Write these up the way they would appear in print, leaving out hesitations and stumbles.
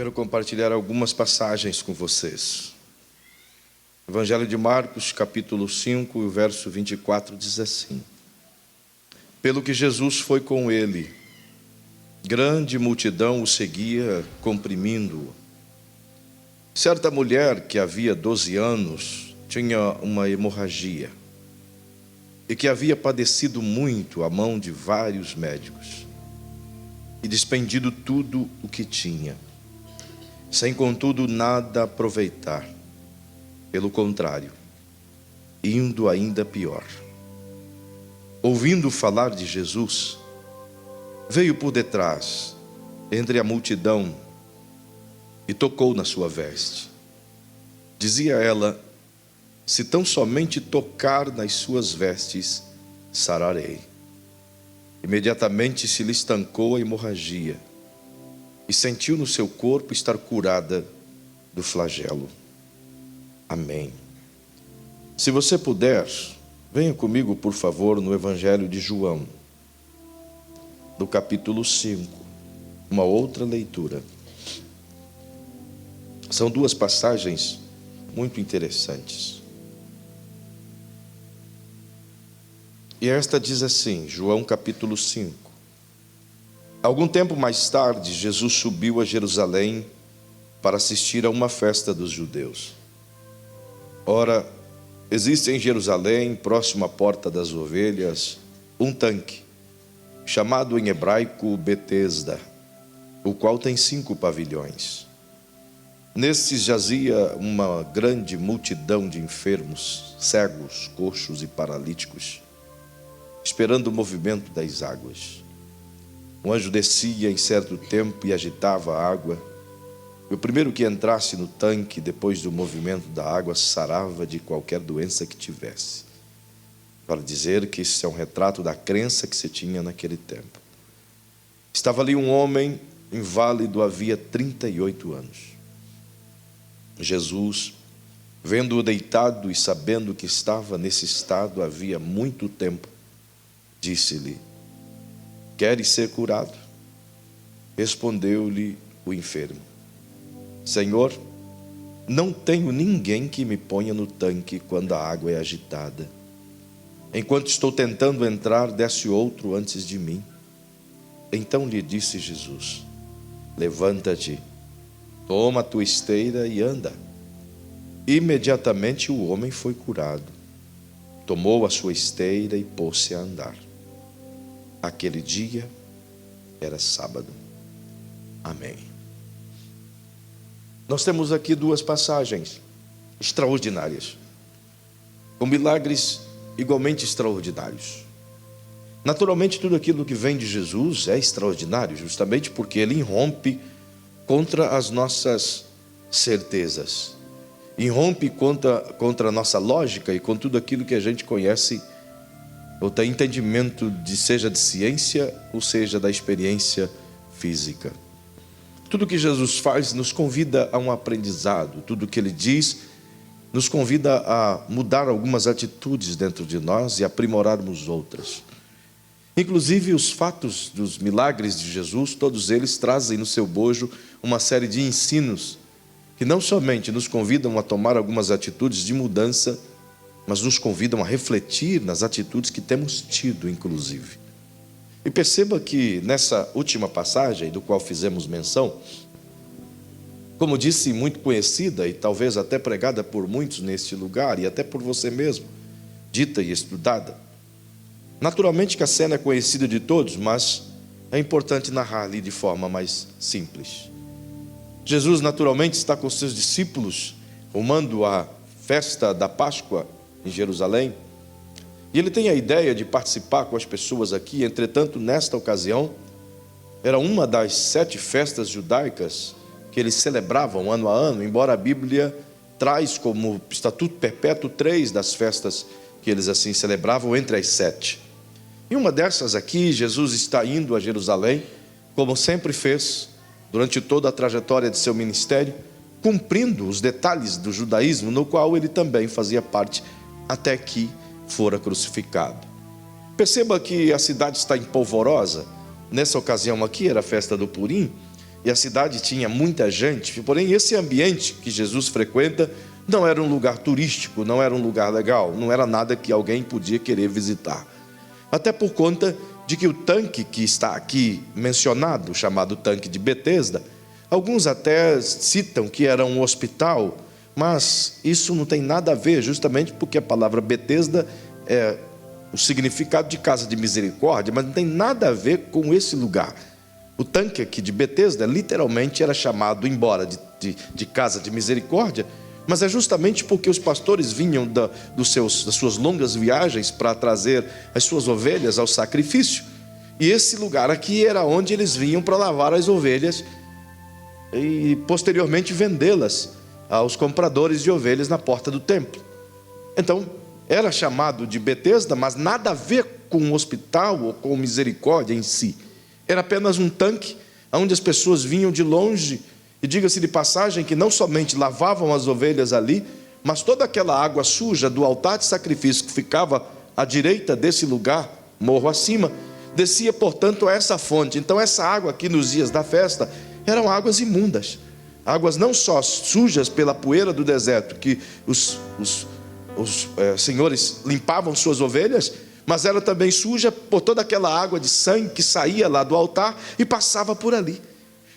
Quero compartilhar algumas passagens com vocês. Evangelho de Marcos, capítulo 5, o verso 24 diz assim: Pelo que Jesus foi com ele, grande multidão o seguia, comprimindo-o. Certa mulher que havia 12 anos tinha uma hemorragia e que havia padecido muito à mão de vários médicos e despendido tudo o que tinha, sem contudo nada aproveitar. Pelo contrário, indo ainda pior. Ouvindo falar de Jesus, veio por detrás, entre a multidão, e tocou na sua veste. Dizia ela: se tão somente tocar nas suas vestes, sararei. Imediatamente se lhe estancou a hemorragia e sentiu no seu corpo estar curada do flagelo. Amém. Se você puder, venha comigo, por favor, no Evangelho de João, do capítulo 5, uma outra leitura. São duas passagens muito interessantes. E esta diz assim, João capítulo 5. Algum tempo mais tarde, Jesus subiu a Jerusalém para assistir a uma festa dos judeus. Ora, existe em Jerusalém, próximo à Porta das Ovelhas, um tanque, chamado em hebraico Betesda, o qual tem 5 pavilhões. Nesses jazia uma grande multidão de enfermos, cegos, coxos e paralíticos, esperando o movimento das águas. Um anjo descia em certo tempo e agitava a água, e o primeiro que entrasse no tanque, depois do movimento da água, sarava de qualquer doença que tivesse. Para dizer que isso é um retrato da crença que se tinha naquele tempo. Estava ali um homem inválido havia 38 anos. Jesus, vendo-o deitado e sabendo que estava nesse estado havia muito tempo, disse-lhe: queres ser curado? Respondeu-lhe o enfermo: Senhor, não tenho ninguém que me ponha no tanque quando a água é agitada. Enquanto estou tentando entrar, desce outro antes de mim. Então lhe disse Jesus: levanta-te, toma a tua esteira e anda. Imediatamente o homem foi curado. Tomou a sua esteira e pôs-se a andar. Aquele dia era sábado. Amém. Nós temos aqui duas passagens extraordinárias, com milagres igualmente extraordinários. Naturalmente, tudo aquilo que vem de Jesus é extraordinário, justamente porque ele irrompe contra as nossas certezas, irrompe contra a nossa lógica e com tudo aquilo que a gente conhece ou tem entendimento de, seja de ciência ou seja da experiência física. Tudo que Jesus faz nos convida a um aprendizado, tudo que ele diz nos convida a mudar algumas atitudes dentro de nós e aprimorarmos outras. Inclusive os fatos dos milagres de Jesus, todos eles trazem no seu bojo uma série de ensinos que não somente nos convidam a tomar algumas atitudes de mudança, mas nos convidam a refletir nas atitudes que temos tido, inclusive. E perceba que nessa última passagem, do qual fizemos menção, como disse, muito conhecida e talvez até pregada por muitos neste lugar, e até por você mesmo, dita e estudada. Naturalmente que a cena é conhecida de todos, mas é importante narrar ali de forma mais simples. Jesus naturalmente está com seus discípulos, rumando à festa da Páscoa em Jerusalém, e ele tem a ideia de participar com as pessoas aqui. Entretanto, nesta ocasião, era uma das 7 festas judaicas que eles celebravam ano a ano, embora a Bíblia traz como estatuto perpétuo 3 das festas que eles assim celebravam entre as 7. E uma dessas aqui, Jesus está indo a Jerusalém, como sempre fez durante toda a trajetória de seu ministério, cumprindo os detalhes do judaísmo, no qual ele também fazia parte, até que fora crucificado. Perceba que a cidade está empolvorosa. Nessa ocasião aqui era a festa do Purim, e a cidade tinha muita gente, porém esse ambiente que Jesus frequenta não era um lugar turístico, não era um lugar legal, não era nada que alguém podia querer visitar. Até por conta de que o tanque que está aqui mencionado, chamado tanque de Betesda, alguns até citam que era um hospital, mas isso não tem nada a ver, justamente porque a palavra Betesda é o significado de casa de misericórdia, mas não tem nada a ver com esse lugar. O tanque aqui de Betesda literalmente era chamado, embora de casa de misericórdia, mas é justamente porque os pastores vinham das suas longas viagens para trazer as suas ovelhas ao sacrifício. E esse lugar aqui era onde eles vinham para lavar as ovelhas e posteriormente vendê-las aos compradores de ovelhas na porta do templo. Então, era chamado de Betesda, mas nada a ver com o hospital ou com misericórdia em si. Era apenas um tanque onde as pessoas vinham de longe. E diga-se de passagem que não somente lavavam as ovelhas ali, mas toda aquela água suja do altar de sacrifício que ficava à direita desse lugar, morro acima, descia, portanto, a essa fonte. Então essa água aqui nos dias da festa eram águas imundas, águas não só sujas pela poeira do deserto, que os senhores limpavam suas ovelhas, mas era também suja por toda aquela água de sangue que saía lá do altar e passava por ali.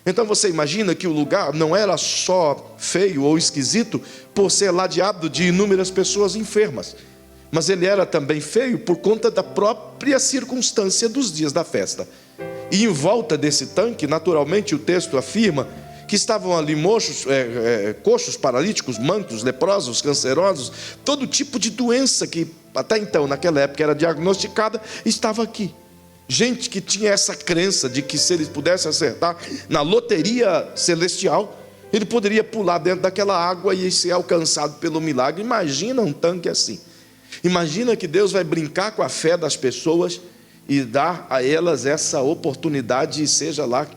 Então você imagina que o lugar não era só feio ou esquisito por ser ladeado de inúmeras pessoas enfermas, mas ele era também feio por conta da própria circunstância dos dias da festa. E em volta desse tanque, naturalmente, o texto afirma que estavam ali coxos, paralíticos, mancos, leprosos, cancerosos, todo tipo de doença que até então, naquela época, era diagnosticada, estava aqui. Gente que tinha essa crença de que se ele pudesse acertar na loteria celestial, ele poderia pular dentro daquela água e ser alcançado pelo milagre. Imagina um tanque assim. Imagina que Deus vai brincar com a fé das pessoas e dar a elas essa oportunidade, e seja lá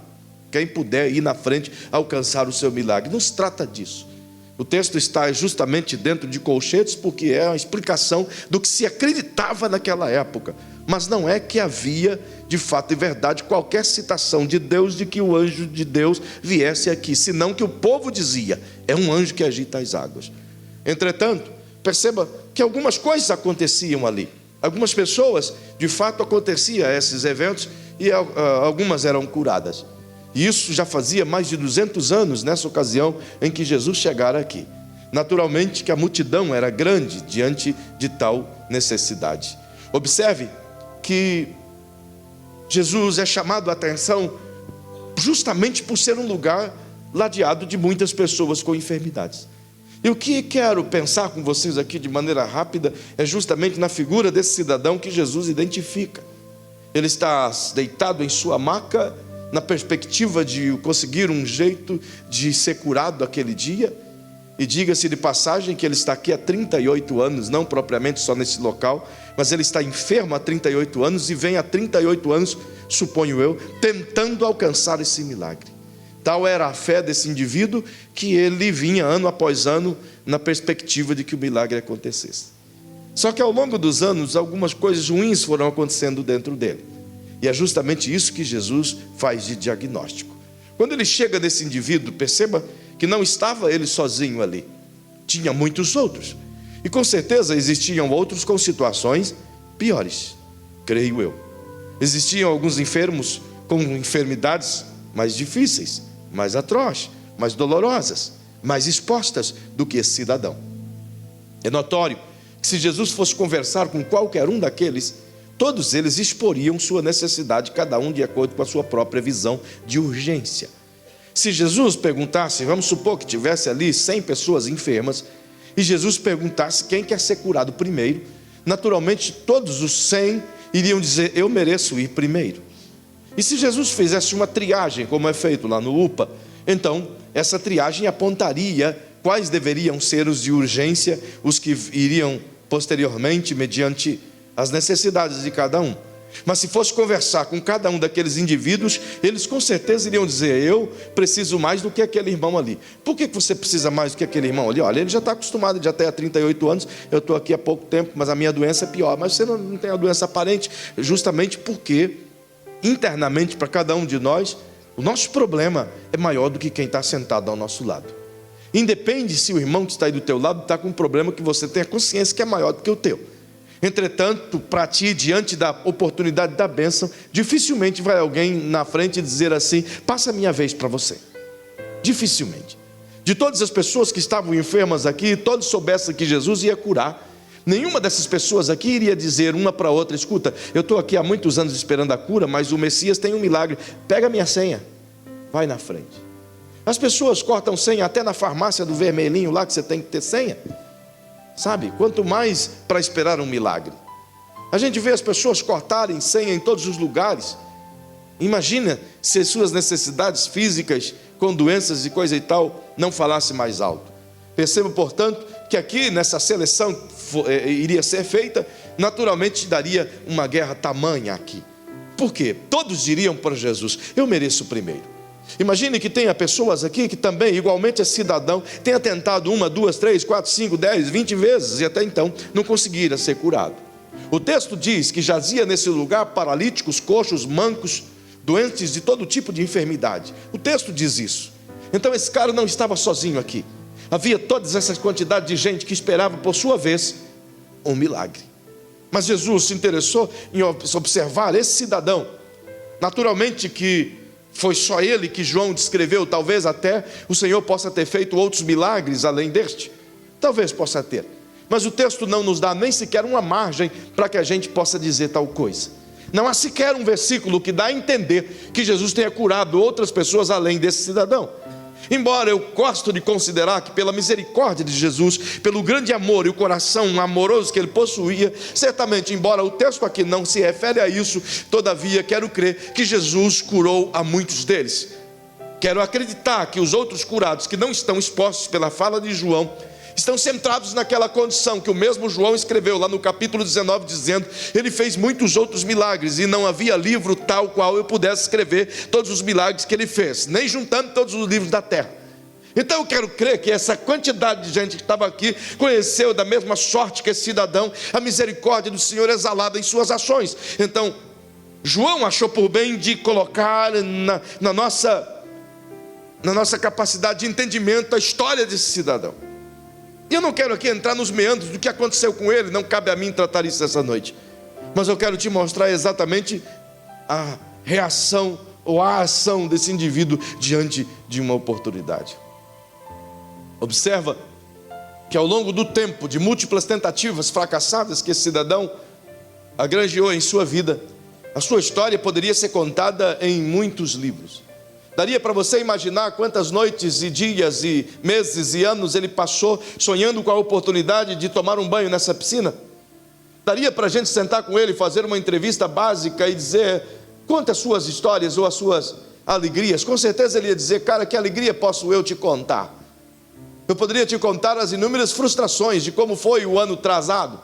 quem puder ir na frente alcançar o seu milagre. Não se trata disso. O texto está justamente dentro de colchetes porque é a explicação do que se acreditava naquela época. Mas não é que havia, de fato e verdade, qualquer citação de Deus de que o anjo de Deus viesse aqui, senão que o povo dizia: é um anjo que agita as águas. Entretanto, perceba que algumas coisas aconteciam ali. Algumas pessoas, de fato, aconteciam esses eventos e algumas eram curadas. E isso já fazia mais de 200 anos nessa ocasião em que Jesus chegara aqui. Naturalmente que a multidão era grande diante de tal necessidade. Observe que Jesus é chamado a atenção justamente por ser um lugar ladeado de muitas pessoas com enfermidades. E o que quero pensar com vocês aqui de maneira rápida é justamente na figura desse cidadão que Jesus identifica. Ele está deitado em sua maca, na perspectiva de conseguir um jeito de ser curado aquele dia. E diga-se de passagem que ele está aqui há 38 anos, não propriamente só nesse local, mas ele está enfermo há 38 anos e vem há 38 anos, suponho eu, tentando alcançar esse milagre. Tal era a fé desse indivíduo que ele vinha ano após ano na perspectiva de que o milagre acontecesse. Só que ao longo dos anos, algumas coisas ruins foram acontecendo dentro dele. E é justamente isso que Jesus faz de diagnóstico. Quando ele chega nesse indivíduo, perceba que não estava ele sozinho ali. Tinha muitos outros. E com certeza existiam outros com situações piores, creio eu. Existiam alguns enfermos com enfermidades mais difíceis, mais atrozes, mais dolorosas, mais expostas do que esse cidadão. É notório que se Jesus fosse conversar com qualquer um daqueles, todos eles exporiam sua necessidade, cada um de acordo com a sua própria visão de urgência. Se Jesus perguntasse, vamos supor que tivesse ali 100 pessoas enfermas, e Jesus perguntasse quem quer ser curado primeiro, naturalmente todos os 100 iriam dizer: eu mereço ir primeiro. E se Jesus fizesse uma triagem, como é feito lá no UPA, então essa triagem apontaria quais deveriam ser os de urgência, os que iriam posteriormente mediante as necessidades de cada um. Mas se fosse conversar com cada um daqueles indivíduos, eles com certeza iriam dizer: eu preciso mais do que aquele irmão ali. Por que você precisa mais do que aquele irmão ali? Olha, ele já está acostumado, já tem há 38 anos, eu estou aqui há pouco tempo, mas a minha doença é pior. Mas você não tem a doença aparente, justamente porque internamente para cada um de nós O nosso problema é maior do que quem está sentado ao nosso lado. Independe se o irmão que está aí do teu lado está com um problema que você tenha consciência que é maior do que o teu. Entretanto, para ti, diante da oportunidade da bênção, dificilmente vai alguém na frente dizer assim: passa a minha vez para você. Dificilmente. De todas as pessoas que estavam enfermas aqui, todos soubessem que Jesus ia curar, nenhuma dessas pessoas aqui iria dizer uma para outra: escuta, eu estou aqui há muitos anos esperando a cura, mas o Messias tem um milagre, pega a minha senha, vai na frente. As pessoas cortam senha até na farmácia do vermelhinho lá, que você tem que ter senha, sabe? Quanto mais para esperar um milagre. A gente vê as pessoas cortarem senha em todos os lugares. Imagina se suas necessidades físicas, com doenças e coisa e tal, não falasse mais alto. Perceba, portanto, que aqui nessa seleção iria ser feita, naturalmente daria uma guerra tamanha aqui. Por quê? Todos diriam para Jesus: eu mereço primeiro. Imagine que tenha pessoas aqui que também, igualmente é cidadão, tenha tentado 1, 2, 3, 4, 5, 10, 20 vezes e até então não conseguira ser curado. O texto diz que jazia nesse lugar paralíticos, coxos, mancos, doentes de todo tipo de enfermidade. O texto diz isso. Então esse cara não estava sozinho aqui. Havia toda essa quantidade de gente que esperava por sua vez um milagre. Mas Jesus se interessou em observar esse cidadão. Naturalmente que foi só ele que João descreveu. Talvez até o Senhor possa ter feito outros milagres além deste. Talvez possa ter. Mas o texto não nos dá nem sequer uma margem para que a gente possa dizer tal coisa. Não há sequer um versículo que dá a entender que Jesus tenha curado outras pessoas além desse cidadão. Embora eu gosto de considerar que pela misericórdia de Jesus, pelo grande amor e o coração amoroso que ele possuía, certamente, embora o texto aqui não se refere a isso, todavia quero crer que Jesus curou a muitos deles. Quero acreditar que os outros curados que não estão expostos pela fala de João, estão centrados naquela condição que o mesmo João escreveu lá no capítulo 19, dizendo: ele fez muitos outros milagres e não havia livro tal qual eu pudesse escrever todos os milagres que ele fez, nem juntando todos os livros da terra. Então eu quero crer que essa quantidade de gente que estava aqui conheceu da mesma sorte que esse cidadão a misericórdia do Senhor exalada em suas ações. Então João achou por bem de colocar na nossa capacidade de entendimento a história desse cidadão. E eu não quero aqui entrar nos meandros do que aconteceu com ele, não cabe a mim tratar isso essa noite. Mas eu quero te mostrar exatamente a reação ou a ação desse indivíduo diante de uma oportunidade. Observa que ao longo do tempo, de múltiplas tentativas fracassadas que esse cidadão agranjeou em sua vida, a sua história poderia ser contada em muitos livros. Daria para você imaginar quantas noites e dias e meses e anos ele passou sonhando com a oportunidade de tomar um banho nessa piscina? Daria para a gente sentar com ele, fazer uma entrevista básica e dizer: conta as suas histórias ou as suas alegrias. Com certeza ele ia dizer: cara, que alegria posso eu te contar? Eu poderia te contar as inúmeras frustrações de como foi o ano atrasado,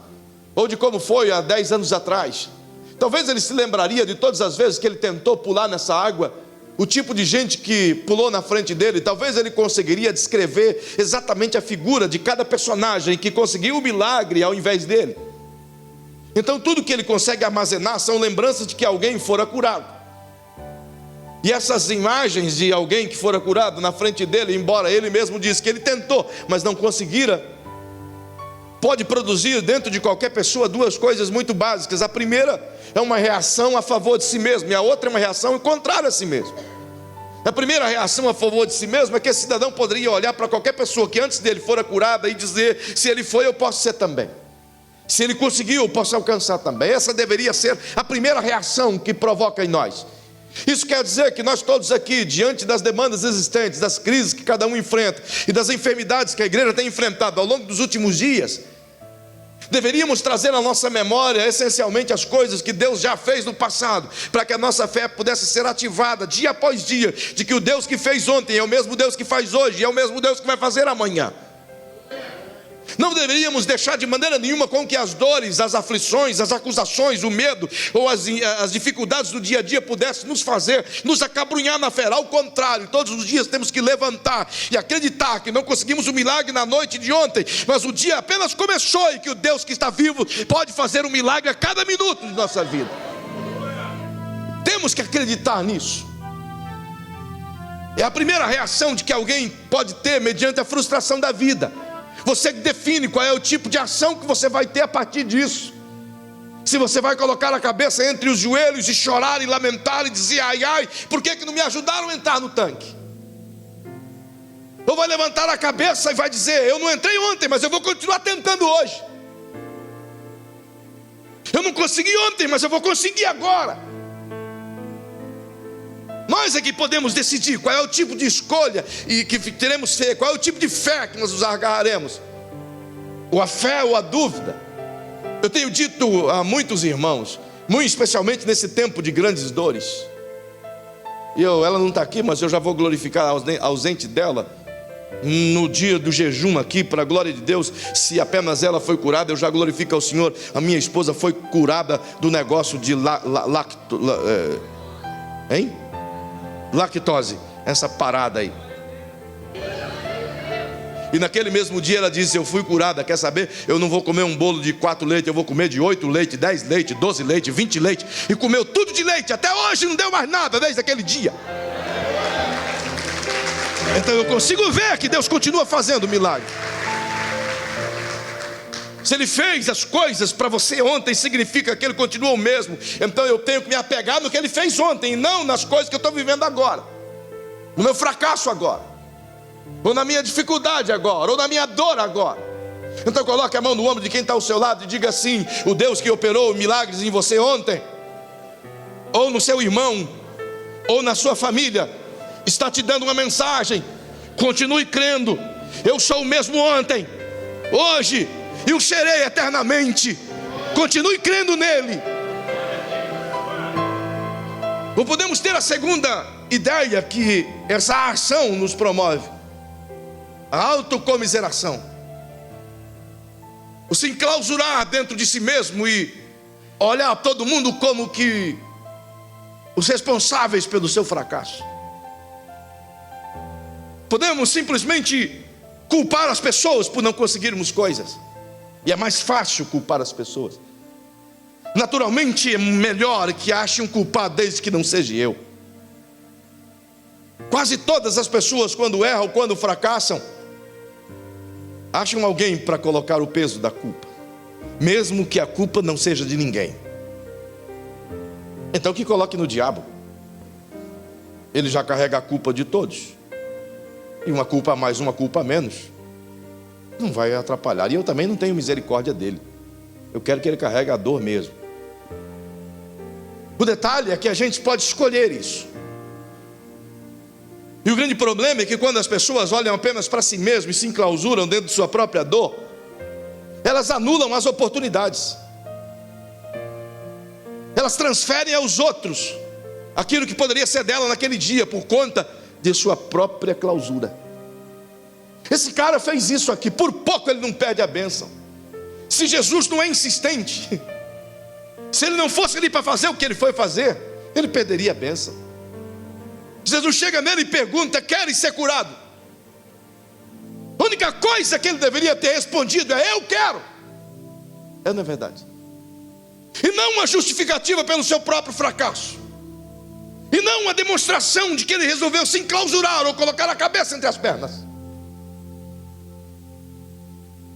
ou de como foi há 10 anos atrás. Talvez ele se lembraria de todas as vezes que ele tentou pular nessa água, o tipo de gente que pulou na frente dele. Talvez ele conseguiria descrever exatamente a figura de cada personagem que conseguiu o milagre ao invés dele. Então tudo que ele consegue armazenar são lembranças de que alguém fora curado. E essas imagens de alguém que fora curado na frente dele, embora ele mesmo disse que ele tentou, mas não conseguira, pode produzir dentro de qualquer pessoa duas coisas muito básicas. A primeira é uma reação a favor de si mesmo, e a outra é uma reação contrária a si mesmo. A primeira reação a favor de si mesmo é que esse cidadão poderia olhar para qualquer pessoa que antes dele fora curada e dizer: se ele foi, eu posso ser também. Se ele conseguiu, eu posso alcançar também. Essa deveria ser a primeira reação que provoca em nós. Isso quer dizer que nós todos aqui, diante das demandas existentes, das crises que cada um enfrenta e das enfermidades que a igreja tem enfrentado ao longo dos últimos dias, deveríamos trazer à nossa memória essencialmente as coisas que Deus já fez no passado, para que a nossa fé pudesse ser ativada dia após dia, de que o Deus que fez ontem é o mesmo Deus que faz hoje, e é o mesmo Deus que vai fazer amanhã. Não deveríamos deixar de maneira nenhuma com que as dores, as aflições, as acusações, o medo ou as dificuldades do dia a dia pudessem nos fazer nos acabrunhar na fé. Ao contrário, todos os dias temos que levantar e acreditar que não conseguimos o milagre na noite de ontem, mas o dia apenas começou e que o Deus que está vivo pode fazer um milagre a cada minuto de nossa vida. Temos que acreditar nisso. É a primeira reação de que alguém pode ter mediante a frustração da vida. Você que define qual é o tipo de ação que você vai ter a partir disso. Se você vai colocar a cabeça entre os joelhos e chorar e lamentar e dizer: ai, ai, por que não me ajudaram a entrar no tanque? Ou vai levantar a cabeça e vai dizer: eu não entrei ontem, mas eu vou continuar tentando hoje. Eu não consegui ontem, mas eu vou conseguir agora. Nós é que podemos decidir qual é o tipo de escolha e que teremos fé, qual é o tipo de fé que nós nos agarraremos. Ou a fé ou a dúvida. Eu tenho dito a muitos irmãos, muito especialmente nesse tempo de grandes dores. Ela não está aqui, mas eu já vou glorificar a ausente dela. No dia do jejum aqui, para a glória de Deus, se apenas ela foi curada, eu já glorifico ao Senhor. A minha esposa foi curada do negócio de lactose, essa parada aí. E naquele mesmo dia ela disse: eu fui curada, quer saber? Eu não vou comer um bolo de 4 leites, eu vou comer de 8 leites, 10 leites, 12 leites, 20 leites. E comeu tudo de leite, até hoje não deu mais nada desde aquele dia. Então eu consigo ver que Deus continua fazendo milagre. Se Ele fez as coisas para você ontem, significa que Ele continua o mesmo. Então eu tenho que me apegar no que Ele fez ontem, e não nas coisas que eu estou vivendo agora, no meu fracasso agora, ou na minha dificuldade agora, ou na minha dor agora. Então coloque a mão no ombro de quem está ao seu lado e diga assim: o Deus que operou milagres em você ontem, ou no seu irmão, ou na sua família, está te dando uma mensagem: continue crendo. Eu sou o mesmo ontem, hoje e o serei eternamente. Continue crendo nele. Ou podemos ter a segunda ideia que essa ação nos promove: a autocomiseração. O se enclausurar dentro de si mesmo e olhar todo mundo como que os responsáveis pelo seu fracasso. Podemos simplesmente culpar as pessoas por não conseguirmos coisas. E é mais fácil culpar as pessoas. Naturalmente é melhor que ache um culpado desde que não seja eu. Quase todas as pessoas, quando erram, quando fracassam, acham alguém para colocar o peso da culpa, mesmo que a culpa não seja de ninguém. Então que coloque no diabo. Ele já carrega a culpa de todos. E uma culpa a mais, uma culpa a menos, não vai atrapalhar. E eu também não tenho misericórdia dele. Eu quero que ele carregue a dor mesmo. O detalhe é que a gente pode escolher isso. E o grande problema é que quando as pessoas olham apenas para si mesmas e se enclausuram dentro de sua própria dor, elas anulam as oportunidades. Elas transferem aos outros aquilo que poderia ser dela naquele dia, por conta de sua própria clausura. Esse cara fez isso aqui, por pouco ele não perde a bênção. Se Jesus não é insistente, se ele não fosse ali para fazer o que ele foi fazer, ele perderia a bênção. Jesus chega nele e pergunta: queres ser curado? A única coisa que ele deveria ter respondido é: eu quero. Não é verdade? E não uma justificativa pelo seu próprio fracasso, e não uma demonstração de que ele resolveu se enclausurar ou colocar a cabeça entre as pernas.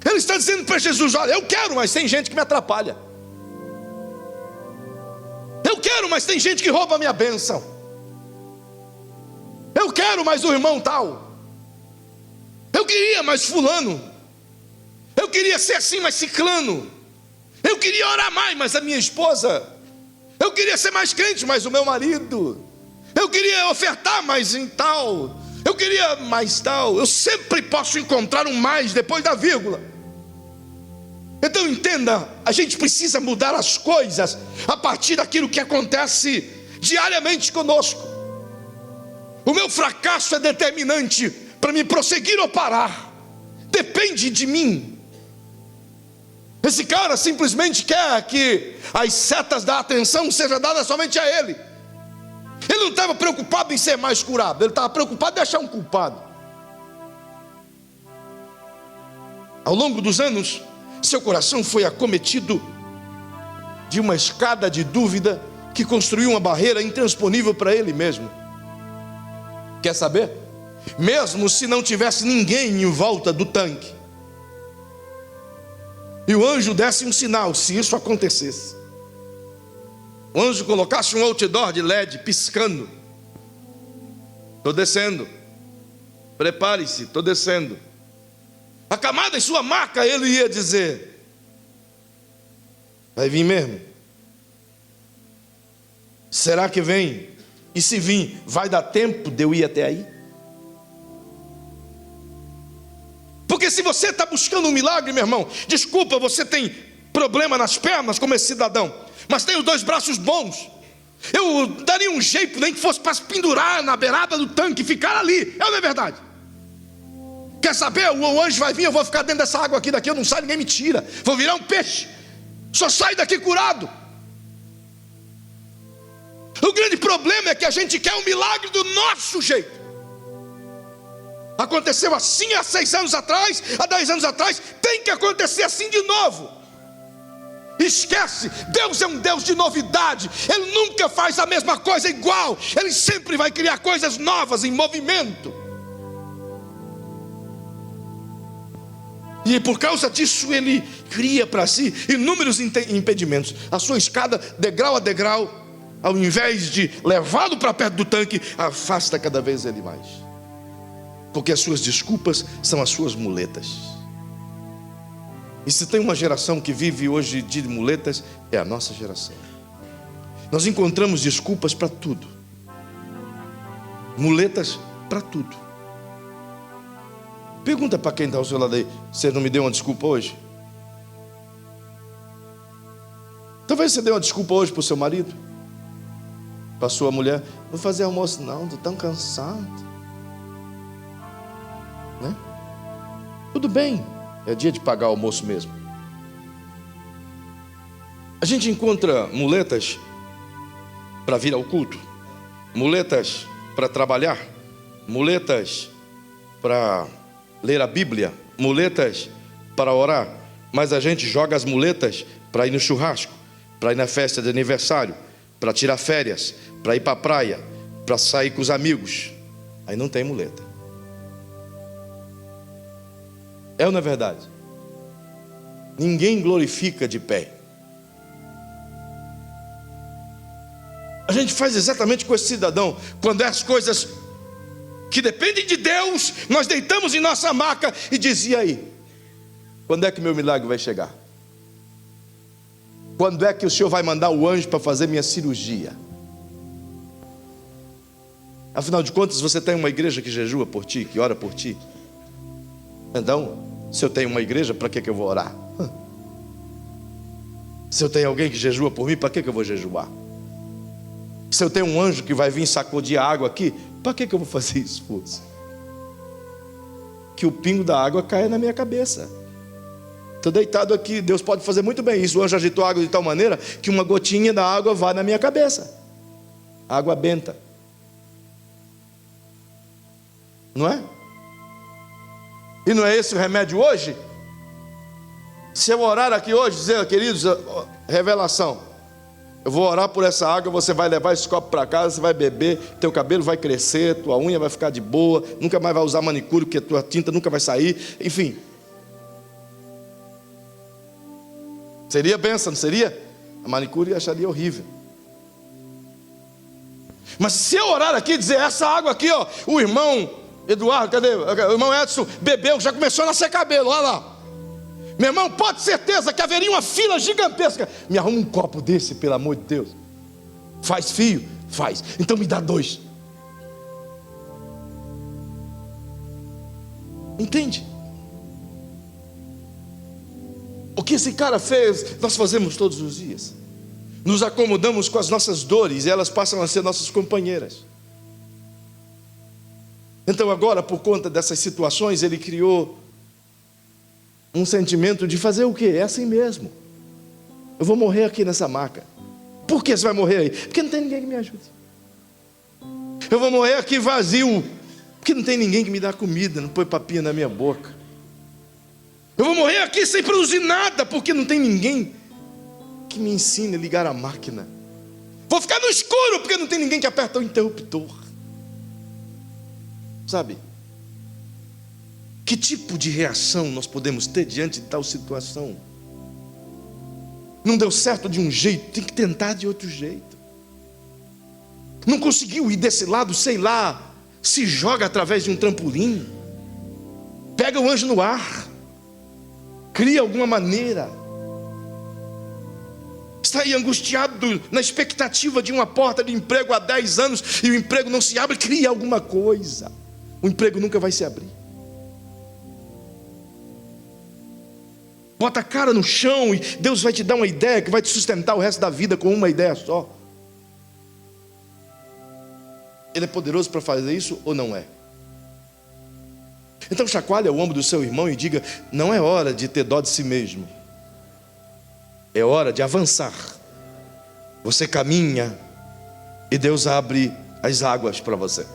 Ele está dizendo para Jesus: olha, eu quero, mas tem gente que me atrapalha. Eu quero, mas tem gente que rouba a minha bênção. Eu quero, mas o irmão tal. Eu queria, mas fulano. Eu queria ser assim, mas ciclano. Eu queria orar mais, mas a minha esposa. Eu queria ser mais crente, mas o meu marido. Eu queria ofertar mais em tal. Eu queria mais tal. Eu sempre posso encontrar um mais depois da vírgula. Então entenda, a gente precisa mudar as coisas a partir daquilo que acontece diariamente conosco. O meu fracasso é determinante para me prosseguir ou parar. Depende de mim. Esse cara simplesmente quer que as setas da atenção sejam dadas somente a ele. Ele não estava preocupado em ser mais curado, ele estava preocupado em achar um culpado. Ao longo dos anos, seu coração foi acometido de uma escada de dúvida que construiu uma barreira intransponível para ele mesmo. Quer saber? Mesmo se não tivesse ninguém em volta do tanque, e o anjo desse um sinal, se isso acontecesse, o anjo colocasse um outdoor de LED piscando: estou descendo, prepare-se, estou descendo. Acamada em sua maca, ele ia dizer: vai vir mesmo? Será que vem? E se vir, vai dar tempo de eu ir até aí? Porque se você está buscando um milagre, meu irmão, desculpa, você tem problema nas pernas como esse cidadão, mas tem os dois braços bons. Eu daria um jeito, nem que fosse para se pendurar na beirada do tanque e ficar ali. É ou não é verdade? Quer saber? O anjo vai vir, eu vou ficar dentro dessa água aqui, daqui eu não saio, ninguém me tira. Vou virar um peixe, só saio daqui curado. O grande problema é que a gente quer um milagre do nosso jeito. Aconteceu assim há 6 anos atrás, há 10 anos atrás, tem que acontecer assim de novo. Esquece, Deus é um Deus de novidade. Ele nunca faz a mesma coisa igual. Ele sempre vai criar coisas novas em movimento. E por causa disso ele cria para si inúmeros impedimentos. A sua escada, degrau a degrau, ao invés de levá-lo para perto do tanque, afasta cada vez ele mais. Porque as suas desculpas são as suas muletas. E se tem uma geração que vive hoje de muletas, é a nossa geração. Nós encontramos desculpas para tudo. Muletas para tudo. Pergunta para quem está ao seu lado aí: você não me deu uma desculpa hoje? Talvez você dê uma desculpa hoje para o seu marido, para a sua mulher: vou fazer almoço não, estou tão cansado, né? Tudo bem, é dia de pagar o almoço mesmo. A gente encontra muletas para vir ao culto, muletas para trabalhar, muletas para ler a Bíblia, muletas para orar, mas a gente joga as muletas para ir no churrasco, para ir na festa de aniversário, para tirar férias, para ir para a praia, para sair com os amigos. Aí não tem muleta. É ou não é verdade? Ninguém glorifica de pé. A gente faz exatamente com esse cidadão. Quando é as coisas que dependem de Deus, nós deitamos em nossa maca e dizia: aí, quando é que meu milagre vai chegar? Quando é que o Senhor vai mandar o anjo para fazer minha cirurgia? Afinal de contas, você tem uma igreja que jejua por ti, que ora por ti. Então, se eu tenho uma igreja, para que eu vou orar? Se eu tenho alguém que jejua por mim, para que eu vou jejuar? Se eu tenho um anjo que vai vir sacudir a água aqui, para que eu vou fazer esforço? Que o pingo da água caia na minha cabeça. Estou deitado aqui, Deus pode fazer muito bem isso. O anjo agitou a água de tal maneira que uma gotinha da água vá na minha cabeça. Água benta. Não é? E não é esse o remédio hoje? Se eu orar aqui hoje, dizer: queridos, revelação, eu vou orar por essa água, você vai levar esse copo para casa, você vai beber, teu cabelo vai crescer, tua unha vai ficar de boa, nunca mais vai usar manicure, porque tua tinta nunca vai sair, enfim. Seria bênção, não seria? A manicure acharia horrível. Mas se eu orar aqui e dizer: essa água aqui, ó, o irmão Eduardo, cadê? O irmão Edson bebeu, já começou a nascer cabelo, olha lá. Meu irmão, pode ter certeza que haveria uma fila gigantesca. Me arruma um copo desse, pelo amor de Deus. Faz fio? Faz. Então me dá 2. Entende? O que esse cara fez, nós fazemos todos os dias. Nos acomodamos com as nossas dores e elas passam a ser nossas companheiras. Então agora, por conta dessas situações, ele criou um sentimento de fazer o quê? É assim mesmo. Eu vou morrer aqui nessa maca. Por que você vai morrer aí? Porque não tem ninguém que me ajude. Eu vou morrer aqui vazio, porque não tem ninguém que me dá comida, não põe papinha na minha boca. Eu vou morrer aqui sem produzir nada, porque não tem ninguém que me ensine a ligar a máquina. Vou ficar no escuro, porque não tem ninguém que aperta o interruptor. Sabe? Que tipo de reação nós podemos ter diante de tal situação? Não deu certo de um jeito, tem que tentar de outro jeito. Não conseguiu ir desse lado, sei lá, se joga através de um trampolim, pega o anjo no ar, cria alguma maneira. Está aí angustiado na expectativa de uma porta de emprego há 10 anos e o emprego não se abre, cria alguma coisa. O emprego nunca vai se abrir. Bota a cara no chão e Deus vai te dar uma ideia que vai te sustentar o resto da vida com uma ideia só. Ele é poderoso para fazer isso ou não é? Então chacoalha o ombro do seu irmão e diga: não é hora de ter dó de si mesmo. É hora de avançar. Você caminha e Deus abre as águas para você.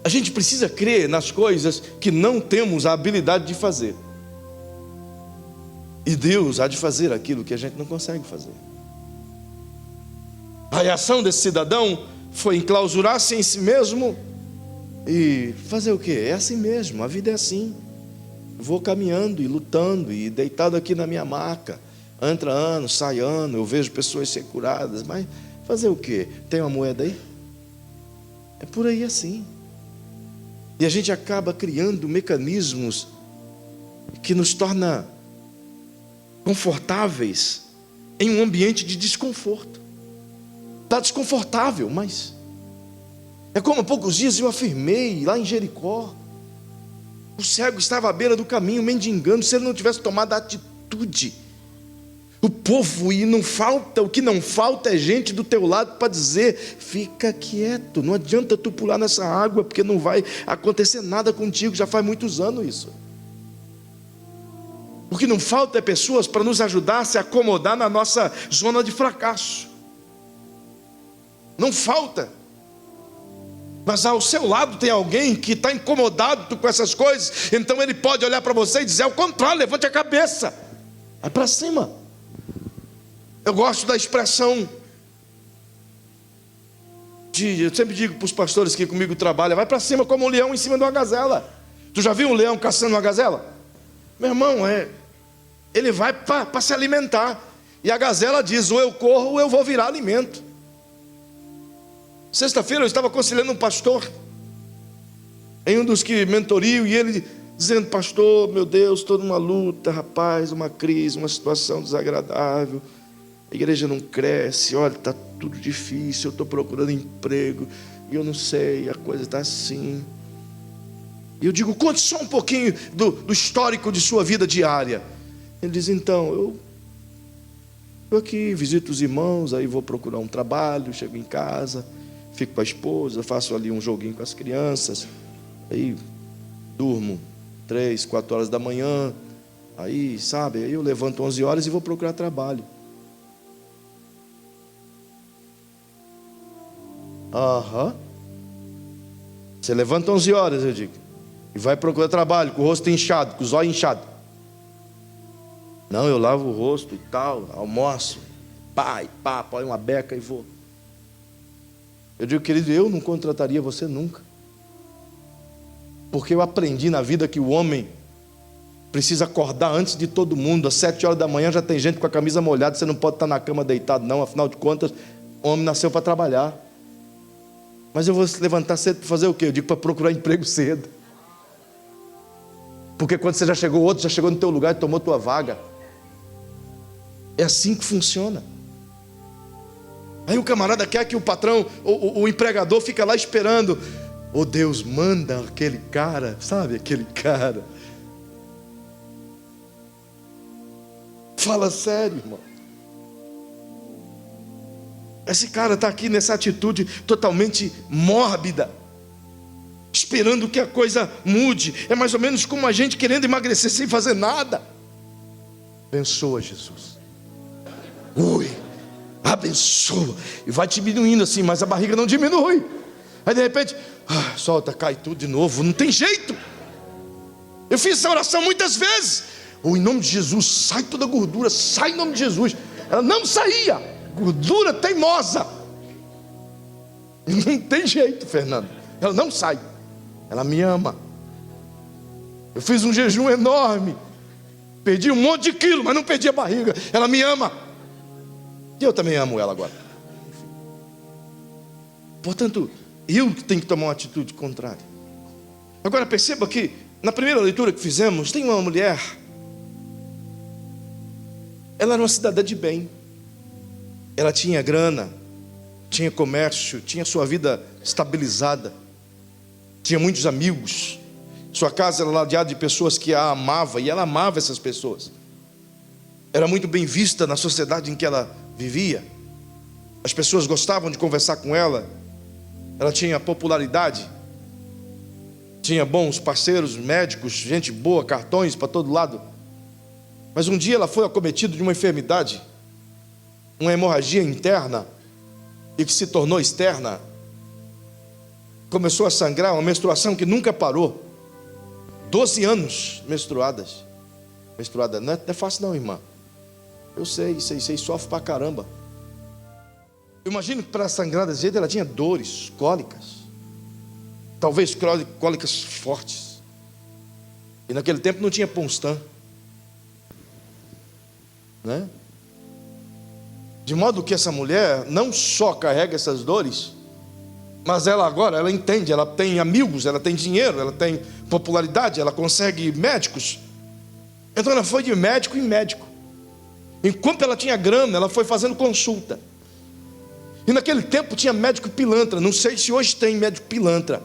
A gente precisa crer nas coisas que não temos a habilidade de fazer. E Deus há de fazer aquilo que a gente não consegue fazer. A reação desse cidadão foi enclausurar-se em si mesmo e fazer o quê? É assim mesmo, a vida é assim. Vou caminhando e lutando e deitado aqui na minha maca. Entra ano, sai ano, eu vejo pessoas ser curadas, mas fazer o quê? Tem uma moeda aí? É por aí assim. E a gente acaba criando mecanismos que nos torna confortáveis em um ambiente de desconforto. Está desconfortável, mas é como há poucos dias eu afirmei lá em Jericó. O cego estava à beira do caminho mendigando. Se ele não tivesse tomado a atitude, o povo, e não falta, o que não falta é gente do teu lado para dizer: fica quieto, não adianta tu pular nessa água, porque não vai acontecer nada contigo. Já faz muitos anos isso. O que não falta é pessoas para nos ajudar a se acomodar na nossa zona de fracasso. Não falta. Mas ao seu lado tem alguém que está incomodado com essas coisas. Então ele pode olhar para você e dizer ao contrário: levante a cabeça, vai para cima. Eu gosto da expressão eu sempre digo para os pastores que comigo trabalham: vai para cima como um leão em cima de uma gazela. Tu já viu um leão caçando uma gazela? Meu irmão, ele vai para se alimentar. E a gazela diz: ou eu corro ou eu vou virar alimento. Sexta-feira eu estava aconselhando um pastor em um dos que mentorio, e ele dizendo: pastor, meu Deus, estou numa luta, rapaz, uma crise, uma situação desagradável, a igreja não cresce, olha, está tudo difícil, eu estou procurando emprego, e eu não sei, a coisa está assim. E eu digo: conte só um pouquinho do histórico de sua vida diária. Ele diz: então, eu aqui visito os irmãos, aí vou procurar um trabalho, chego em casa, fico com a esposa, faço ali um joguinho com as crianças, aí durmo 3, 4 horas da manhã, aí, sabe, aí eu levanto 11 horas e vou procurar trabalho. Você levanta 11 horas, eu digo, e vai procurar trabalho com o rosto inchado, com os olhos inchados. Não, eu lavo o rosto e tal, almoço, põe uma beca e vou. Eu digo: querido, eu não contrataria você nunca, porque eu aprendi na vida que o homem precisa acordar antes de todo mundo. Às 7 horas da manhã já tem gente com a camisa molhada, você não pode estar na cama deitado não, afinal de contas, o homem nasceu para trabalhar. Mas eu vou se levantar cedo para fazer o quê? Eu digo: para procurar emprego cedo, porque quando você já chegou, o outro já chegou no teu lugar e tomou tua vaga. É assim que funciona. Aí o camarada quer que o patrão, o empregador, fica lá esperando. Oh Deus, manda aquele cara, sabe, aquele cara. Fala sério, irmão. Esse cara está aqui nessa atitude totalmente mórbida, esperando que a coisa mude. É mais ou menos como a gente querendo emagrecer sem fazer nada. Abençoa, Jesus. Ui, abençoa. E vai diminuindo assim, mas a barriga não diminui. Aí de repente, solta, cai tudo de novo. Não tem jeito. Eu fiz essa oração muitas vezes. Em nome de Jesus, sai toda a gordura, sai em nome de Jesus. Ela não saía, gordura teimosa. Não tem jeito, Fernando. Ela não sai. Ela me ama. Eu fiz um jejum enorme. Perdi um monte de quilo, mas não perdi a barriga. Ela me ama. E eu também amo ela agora. Portanto, eu tenho que tomar uma atitude contrária. Agora perceba que na primeira leitura que fizemos, tem uma mulher. Ela era uma cidadã de bem. Ela tinha grana, tinha comércio, tinha sua vida estabilizada, tinha muitos amigos. Sua casa era ladeada de pessoas que a amavam, e ela amava essas pessoas. Era muito bem vista na sociedade em que ela vivia. As pessoas gostavam de conversar com ela. Ela tinha popularidade, tinha bons parceiros, médicos, gente boa, cartões para todo lado. Mas um dia ela foi acometida de uma enfermidade, uma hemorragia interna, e que se tornou externa. Começou a sangrar, uma menstruação que nunca parou. 12 anos menstruada. Não é fácil não, irmã. Eu sei, sofre pra caramba. Imagino que para sangrar desse jeito ela tinha dores, cólicas. Talvez cólicas fortes. E naquele tempo não tinha Ponstan, né? De modo que essa mulher não só carrega essas dores, mas ela entende, ela tem amigos, ela tem dinheiro, ela tem popularidade, ela consegue médicos. Então ela foi de médico em médico. Enquanto ela tinha grana, ela foi fazendo consulta. E naquele tempo tinha médico pilantra. Não sei se hoje tem médico pilantra.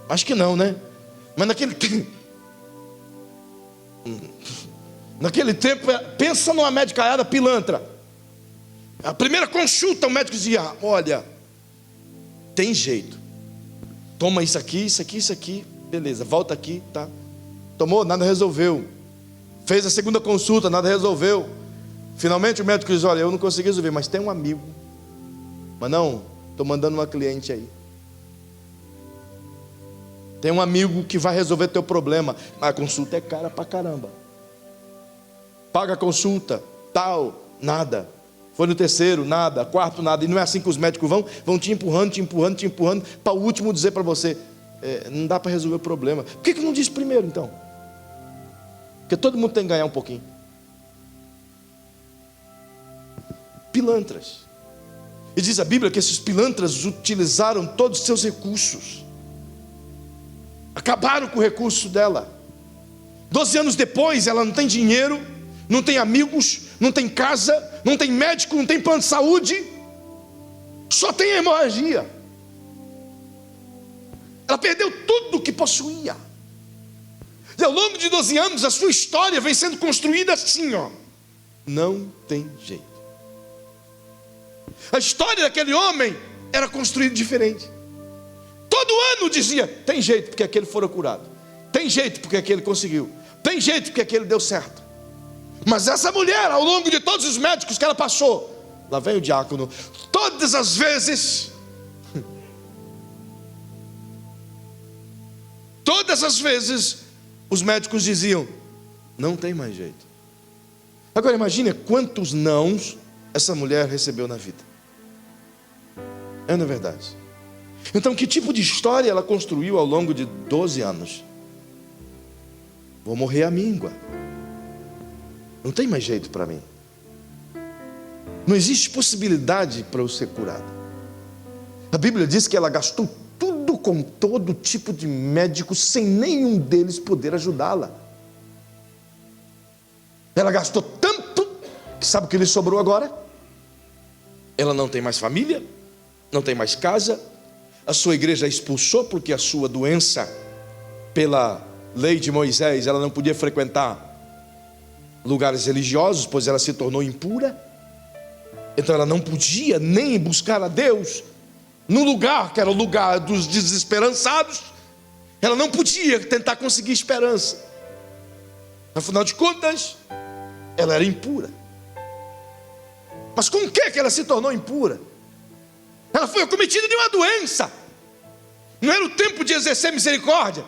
Acho que não, né? Mas naquele tempo, pensa numa medicaiada pilantra. A primeira consulta, o médico dizia: olha, tem jeito. Toma isso aqui, beleza, volta aqui, tá? Tomou, nada resolveu. Fez a segunda consulta, nada resolveu. Finalmente o médico diz: olha, eu não consegui resolver, mas tem um amigo. Mas não, estou mandando uma cliente aí. Tem um amigo que vai resolver teu problema. Mas a consulta é cara pra caramba. Paga a consulta, tal, nada. Foi no terceiro, nada. Quarto, nada. E não é assim que os médicos vão te empurrando, para o último dizer para você: não dá para resolver o problema. Por que não diz primeiro então? Porque todo mundo tem que ganhar um pouquinho. Pilantras. E diz a Bíblia que esses pilantras utilizaram todos os seus recursos. Acabaram com o recurso dela. 12 anos depois, ela não tem dinheiro, não tem amigos, não tem casa, não tem médico, não tem plano de saúde, só tem hemorragia. Ela perdeu tudo o que possuía. E ao longo de 12 anos, a sua história vem sendo construída assim, ó. Não tem jeito. A história daquele homem era construída diferente. Todo ano dizia: tem jeito porque aquele fora curado, tem jeito porque aquele conseguiu, tem jeito porque aquele deu certo. Mas essa mulher, ao longo de todos os médicos que ela passou, lá vem o diácono, todas as vezes os médicos diziam: não tem mais jeito. Agora imagine quantos nãos essa mulher recebeu na vida. É na verdade. Então que tipo de história ela construiu ao longo de 12 anos? Vou morrer à míngua. Não tem mais jeito para mim. Não existe possibilidade para eu ser curado. A Bíblia diz que ela gastou tudo com todo tipo de médico, sem nenhum deles poder ajudá-la. Ela gastou tanto, que sabe o que lhe sobrou agora? Ela não tem mais família, não tem mais casa. A sua igreja a expulsou porque a sua doença, pela lei de Moisés, ela não podia frequentar lugares religiosos, pois ela se tornou impura. Então ela não podia nem buscar a Deus no lugar que era o lugar dos desesperançados. Ela não podia tentar conseguir esperança. Afinal de contas, ela era impura. Mas com o que ela se tornou impura? Ela foi acometida de uma doença. Não era o tempo de exercer misericórdia.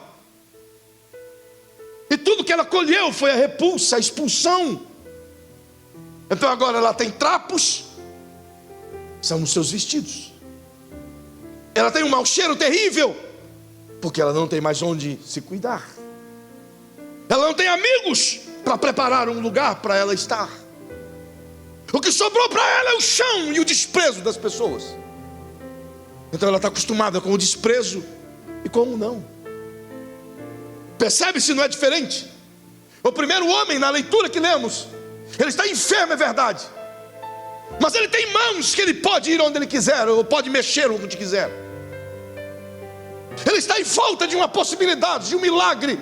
E tudo que ela colheu foi a repulsa, a expulsão. Então agora ela tem trapos, são os seus vestidos. Ela tem um mau cheiro terrível, porque ela não tem mais onde se cuidar. Ela não tem amigos para preparar um lugar para ela estar. O que sobrou para ela é o chão e o desprezo das pessoas. Então ela está acostumada com o desprezo e com o não. Percebe se não é diferente? O primeiro homem, na leitura que lemos, ele está enfermo, é verdade, mas ele tem mãos que ele pode ir onde ele quiser, ou pode mexer onde quiser. Ele está em falta de uma possibilidade, de um milagre,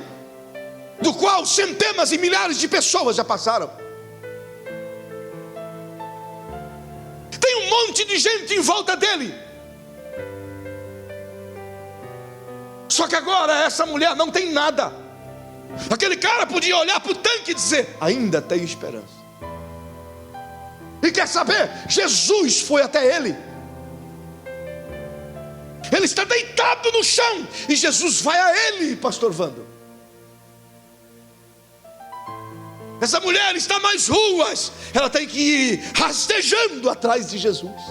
do qual centenas e milhares de pessoas já passaram. Tem um monte de gente em volta dele. Só que agora essa mulher não tem nada. Aquele cara podia olhar para o tanque e dizer: ainda tem esperança. E quer saber? Jesus foi até ele. Ele está deitado no chão e Jesus vai a ele, pastor Vando. Essa mulher está nas ruas, ela tem que ir rastejando atrás de Jesus.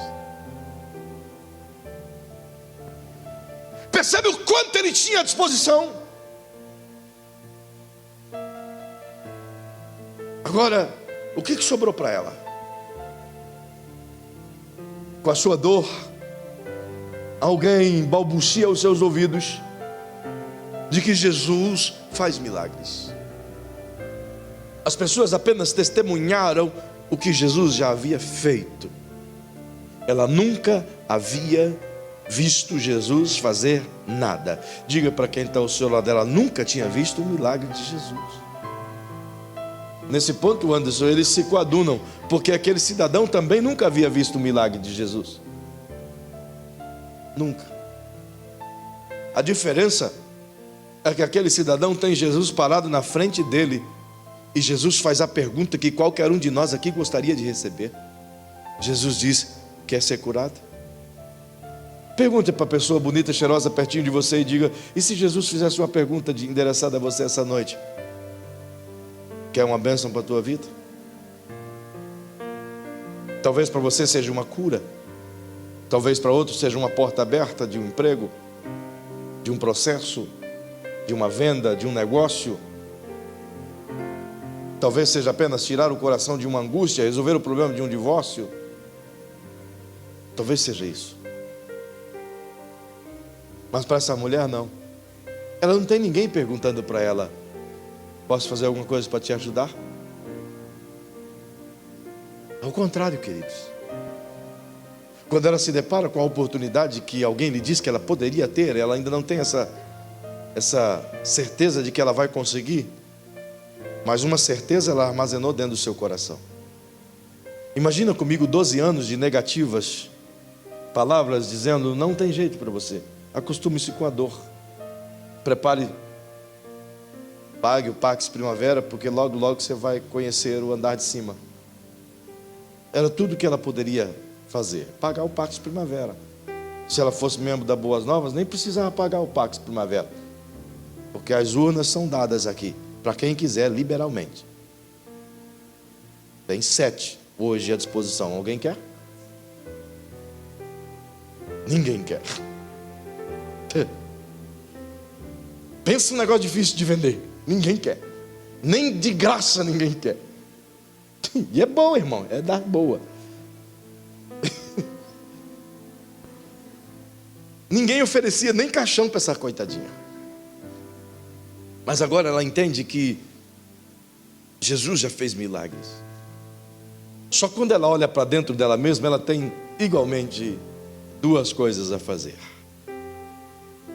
Percebe o quanto ele tinha à disposição? Agora, o que sobrou para ela? Com a sua dor, alguém balbucia aos seus ouvidos de que Jesus faz milagres. As pessoas apenas testemunharam o que Jesus já havia feito. Ela nunca havia visto Jesus fazer nada. Diga para quem está ao seu lado: ela nunca tinha visto um milagre de Jesus. Nesse ponto, Anderson, eles se coadunam, porque aquele cidadão também nunca havia visto o milagre de Jesus. Nunca. A diferença é que aquele cidadão tem Jesus parado na frente dele, e Jesus faz a pergunta que qualquer um de nós aqui gostaria de receber. Jesus diz: quer ser curado? Pergunte para a pessoa bonita, cheirosa, pertinho de você e diga: e se Jesus fizesse uma pergunta endereçada a você essa noite? Quer uma bênção para a tua vida? Talvez para você seja uma cura, talvez para outro seja uma porta aberta de um emprego, de um processo, de uma venda, de um negócio. Talvez seja apenas tirar o coração de uma angústia, resolver o problema de um divórcio. Talvez seja isso. Mas para essa mulher não. Ela não tem ninguém perguntando para ela: posso fazer alguma coisa para te ajudar? Ao contrário, queridos. Quando ela se depara com a oportunidade que alguém lhe diz que ela poderia ter, ela ainda não tem essa certeza de que ela vai conseguir, mas uma certeza ela armazenou dentro do seu coração. Imagina comigo 12 anos de negativas, palavras dizendo: não tem jeito para você, acostume-se com a dor, prepare, pague o Pax Primavera, porque logo logo você vai conhecer o andar de cima. Era tudo que ela poderia fazer, pagar o Pax Primavera. Se ela fosse membro da Boas Novas, nem precisava pagar o Pax Primavera, porque as urnas são dadas aqui para quem quiser, liberalmente. Tem 7 hoje à disposição. Alguém quer? Ninguém quer. Pensa num negócio difícil de vender. Ninguém quer. Nem de graça ninguém quer. E é bom, irmão, é dar boa. Ninguém oferecia nem caixão para essa coitadinha. Mas agora ela entende que Jesus já fez milagres. Só que quando ela olha para dentro dela mesma, ela tem igualmente 2 coisas a fazer.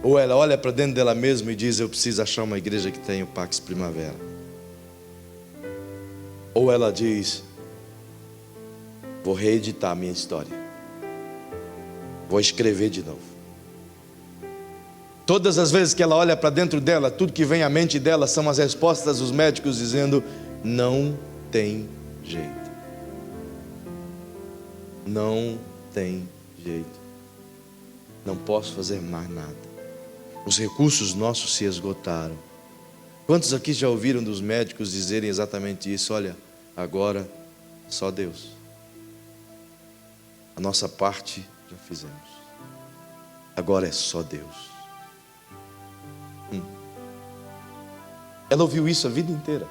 Ou ela olha para dentro dela mesma e diz: eu preciso achar uma igreja que tenha o Pax Primavera. Ou ela diz: vou reeditar a minha história, vou escrever de novo. Todas as vezes que ela olha para dentro dela, tudo que vem à mente dela são as respostas dos médicos dizendo: não tem jeito. Não tem jeito. Não posso fazer mais nada. Os recursos nossos se esgotaram. Quantos aqui já ouviram dos médicos dizerem exatamente isso? Olha, agora só Deus. A nossa parte já fizemos. agora é só Deus. Ela ouviu isso a vida inteira.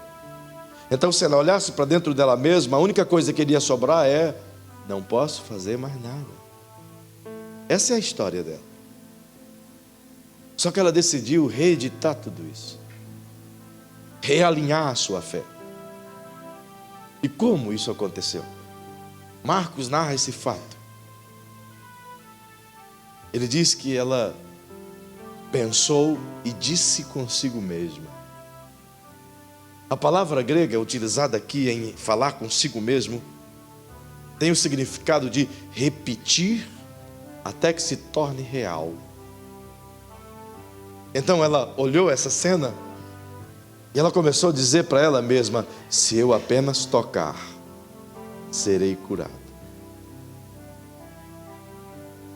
Então, se ela olhasse para dentro dela mesma, a única coisa que iria sobrar é: não posso fazer mais nada. Essa é a história dela. Só que ela decidiu reeditar tudo isso, realinhar a sua fé. E como isso aconteceu? Marcos narra esse fato. Ele diz que ela pensou e disse consigo mesma. A palavra grega utilizada aqui em falar consigo mesmo tem o significado de repetir até que se torne real. Então ela olhou essa cena e ela começou a dizer para ela mesma: se eu apenas tocar, serei curada.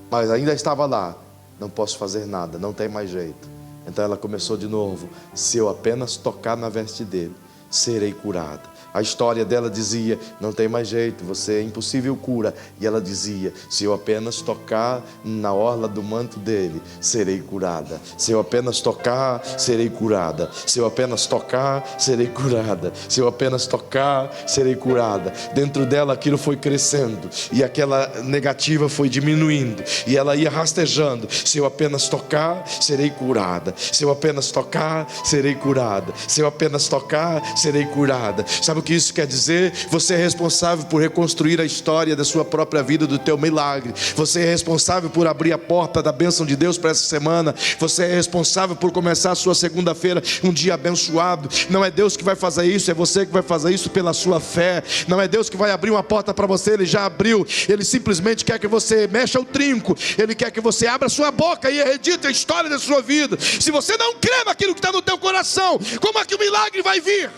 Mas ainda estava lá: não posso fazer nada, não tem mais jeito. Então ela começou de novo: se eu apenas tocar na veste dele, serei curada. A história dela dizia: não tem mais jeito, você é impossível cura. E ela dizia: se eu apenas tocar na orla do manto dele, serei curada. Se eu apenas tocar, serei curada. Se eu apenas tocar, serei curada. Se eu apenas tocar, serei curada. Dentro dela aquilo foi crescendo e aquela negativa foi diminuindo, e ela ia rastejando: se eu apenas tocar, serei curada. Se eu apenas tocar, serei curada. Se eu apenas tocar, serei curada. Sabe o que isso quer dizer? Você é responsável por reconstruir a história da sua própria vida, do teu milagre. Você é responsável por abrir a porta da bênção de Deus para essa semana. Você é responsável por começar a sua segunda-feira um dia abençoado. Não é Deus que vai fazer isso, é você que vai fazer isso pela sua fé. Não é Deus que vai abrir uma porta para você, Ele já abriu. Ele simplesmente quer que você mexa o trinco. Ele quer que você abra a sua boca e reedite a história da sua vida. Se você não crê naquilo que está no teu coração, como é que o milagre vai vir?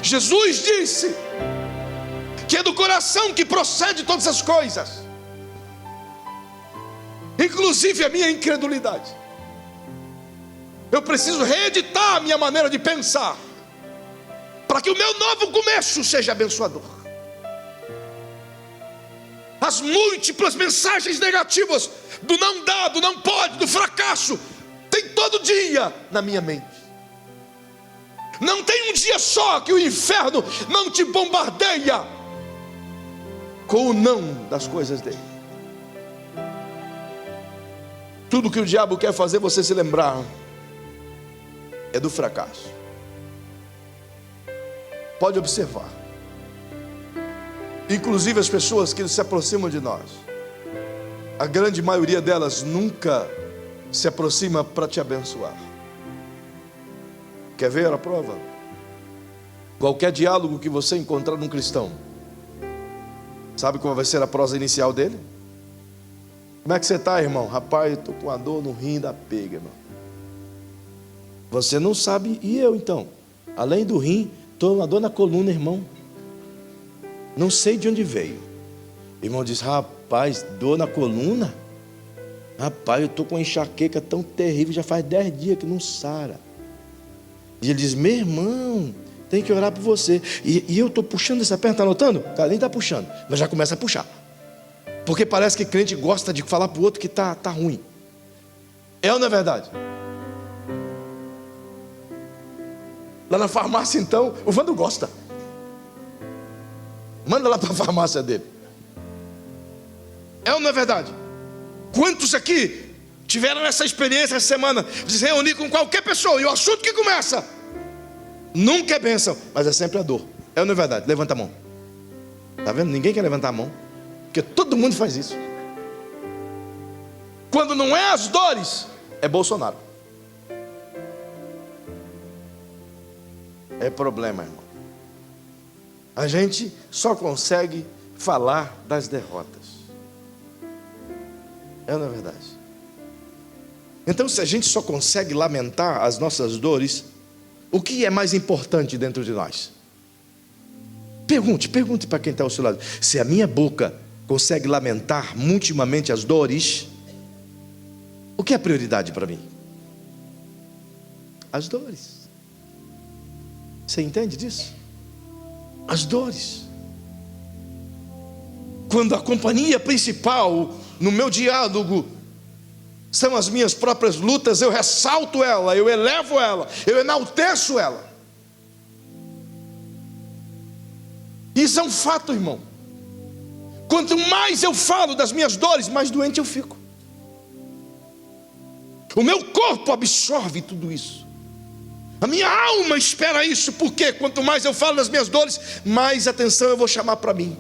Jesus disse que é do coração que procede todas as coisas, inclusive a minha incredulidade. Eu preciso reeditar a minha maneira de pensar, para que o meu novo começo seja abençoador. As múltiplas mensagens negativas do não dá, do não pode, do fracasso, tem todo dia na minha mente. Não tem um dia só que o inferno não te bombardeia com o não das coisas dele. Tudo que o diabo quer fazer você se lembrar é do fracasso. Pode observar. Inclusive as pessoas que se aproximam de nós, a grande maioria delas nunca se aproxima para te abençoar. Quer ver a prova? Qualquer diálogo que você encontrar num cristão, sabe qual vai ser a prosa inicial dele? Como é que você está, irmão? Rapaz, eu estou com a dor no rim da pega, irmão. Você não sabe, e eu então? Além do rim, estou com a dor na coluna, irmão. Não sei de onde veio. O irmão diz: rapaz, dor na coluna? Rapaz, eu estou com uma enxaqueca tão terrível, já faz 10 dias que não sara. E ele diz: meu irmão, tem que orar por você. E eu estou puxando essa perna, está notando? O cara nem está puxando, mas já começa a puxar. Porque parece que crente gosta de falar para o outro que está ruim. É ou não é verdade? Lá na farmácia então, o Vando gosta. Manda lá para a farmácia dele. É ou não é verdade? Quantos aqui tiveram essa experiência essa semana de se reunir com qualquer pessoa e o assunto que começa nunca é bênção, mas é sempre a dor? É ou não é verdade? Levanta a mão. Está vendo? Ninguém quer levantar a mão, porque todo mundo faz isso. Quando não é as dores, é Bolsonaro. É problema, irmão. A gente só consegue falar das derrotas. É ou não é verdade? Então, se a gente só consegue lamentar as nossas dores, o que é mais importante dentro de nós? Pergunte para quem está ao seu lado: se a minha boca consegue lamentar mutimamente as dores, o que é prioridade para mim? As dores. Você entende disso? As dores. Quando a companhia principal no meu diálogo são as minhas próprias lutas, eu ressalto ela, eu elevo ela, eu enalteço ela. Isso é um fato, irmão. Quanto mais eu falo das minhas dores, mais doente eu fico. O meu corpo absorve tudo isso. A minha alma espera isso, porque quanto mais eu falo das minhas dores, mais atenção eu vou chamar para mim.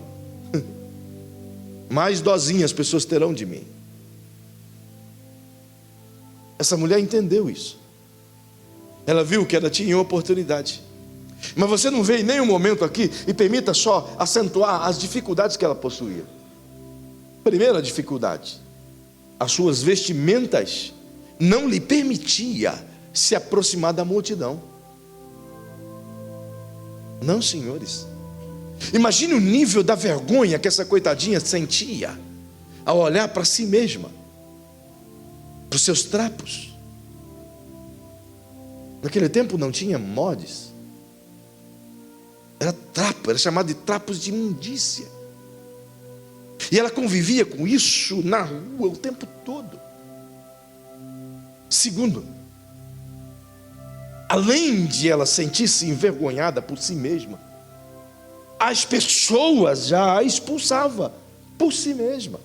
Mais dozinha as pessoas terão de mim. Essa mulher entendeu isso. Ela viu que ela tinha oportunidade. Mas você não vê em nenhum momento aqui, e permita só acentuar as dificuldades que ela possuía. Primeira dificuldade: as suas vestimentas não lhe permitia se aproximar da multidão. Não, senhores. Imagine o nível da vergonha que essa coitadinha sentia ao olhar para si mesma, para os seus trapos. Naquele tempo não tinha mods. Era trapo, era chamado de trapos de imundícia. E ela convivia com isso na rua o tempo todo. Segundo, além de ela sentir-se envergonhada por si mesma, as pessoas já a expulsavam por si mesma.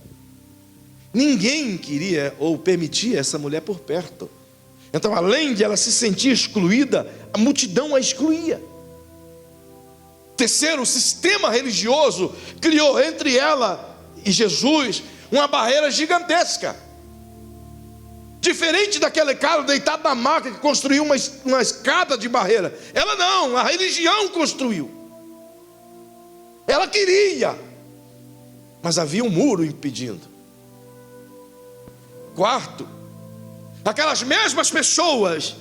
Ninguém queria ou permitia essa mulher por perto. Então, além de ela se sentir excluída, a multidão a excluía. Terceiro, o sistema religioso criou entre ela e Jesus uma barreira gigantesca. Diferente daquele cara deitado na maca que construiu uma escada de barreira. Ela não, a religião construiu. Ela queria, mas havia um muro impedindo. Quarto, aquelas mesmas pessoas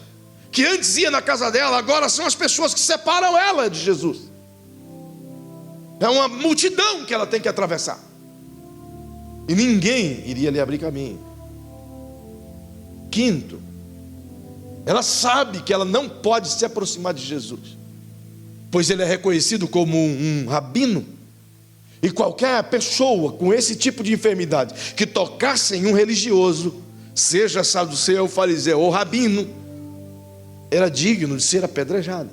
que antes iam na casa dela, agora são as pessoas que separam ela de Jesus. É uma multidão que ela tem que atravessar. E ninguém iria lhe abrir caminho. Quinto, ela sabe que ela não pode se aproximar de Jesus, pois ele é reconhecido como um rabino. E qualquer pessoa com esse tipo de enfermidade que tocasse em um religioso, seja saduceu, fariseu ou rabino, era digno de ser apedrejada.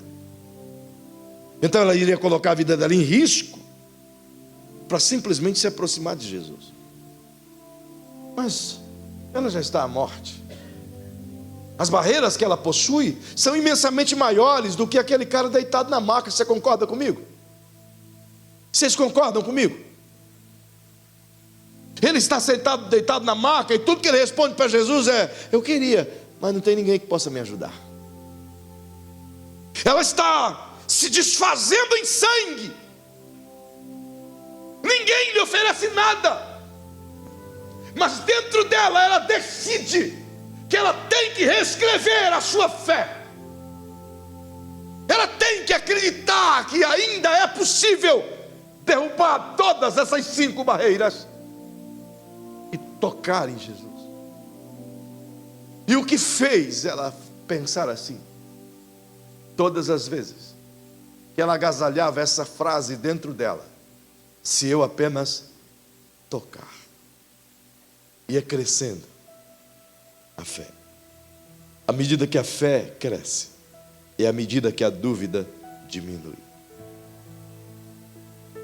Então ela iria colocar a vida dela em risco para simplesmente se aproximar de Jesus. Mas ela já está à morte. As barreiras que ela possui são imensamente maiores do que aquele cara deitado na maca. Você concorda comigo? Vocês concordam comigo? Ele está sentado, deitado na maca, e tudo que ele responde para Jesus é: eu queria, mas não tem ninguém que possa me ajudar. Ela está se desfazendo em sangue. Ninguém lhe oferece nada. Mas dentro dela, ela decide que ela tem que reescrever a sua fé. Ela tem que acreditar que ainda é possível derrubar todas essas 5 barreiras e tocar em Jesus. E o que fez ela pensar assim? Todas as vezes que ela agasalhava essa frase dentro dela: se eu apenas tocar. Ia crescendo a fé. À medida que a fé cresce, é à medida que a dúvida diminui.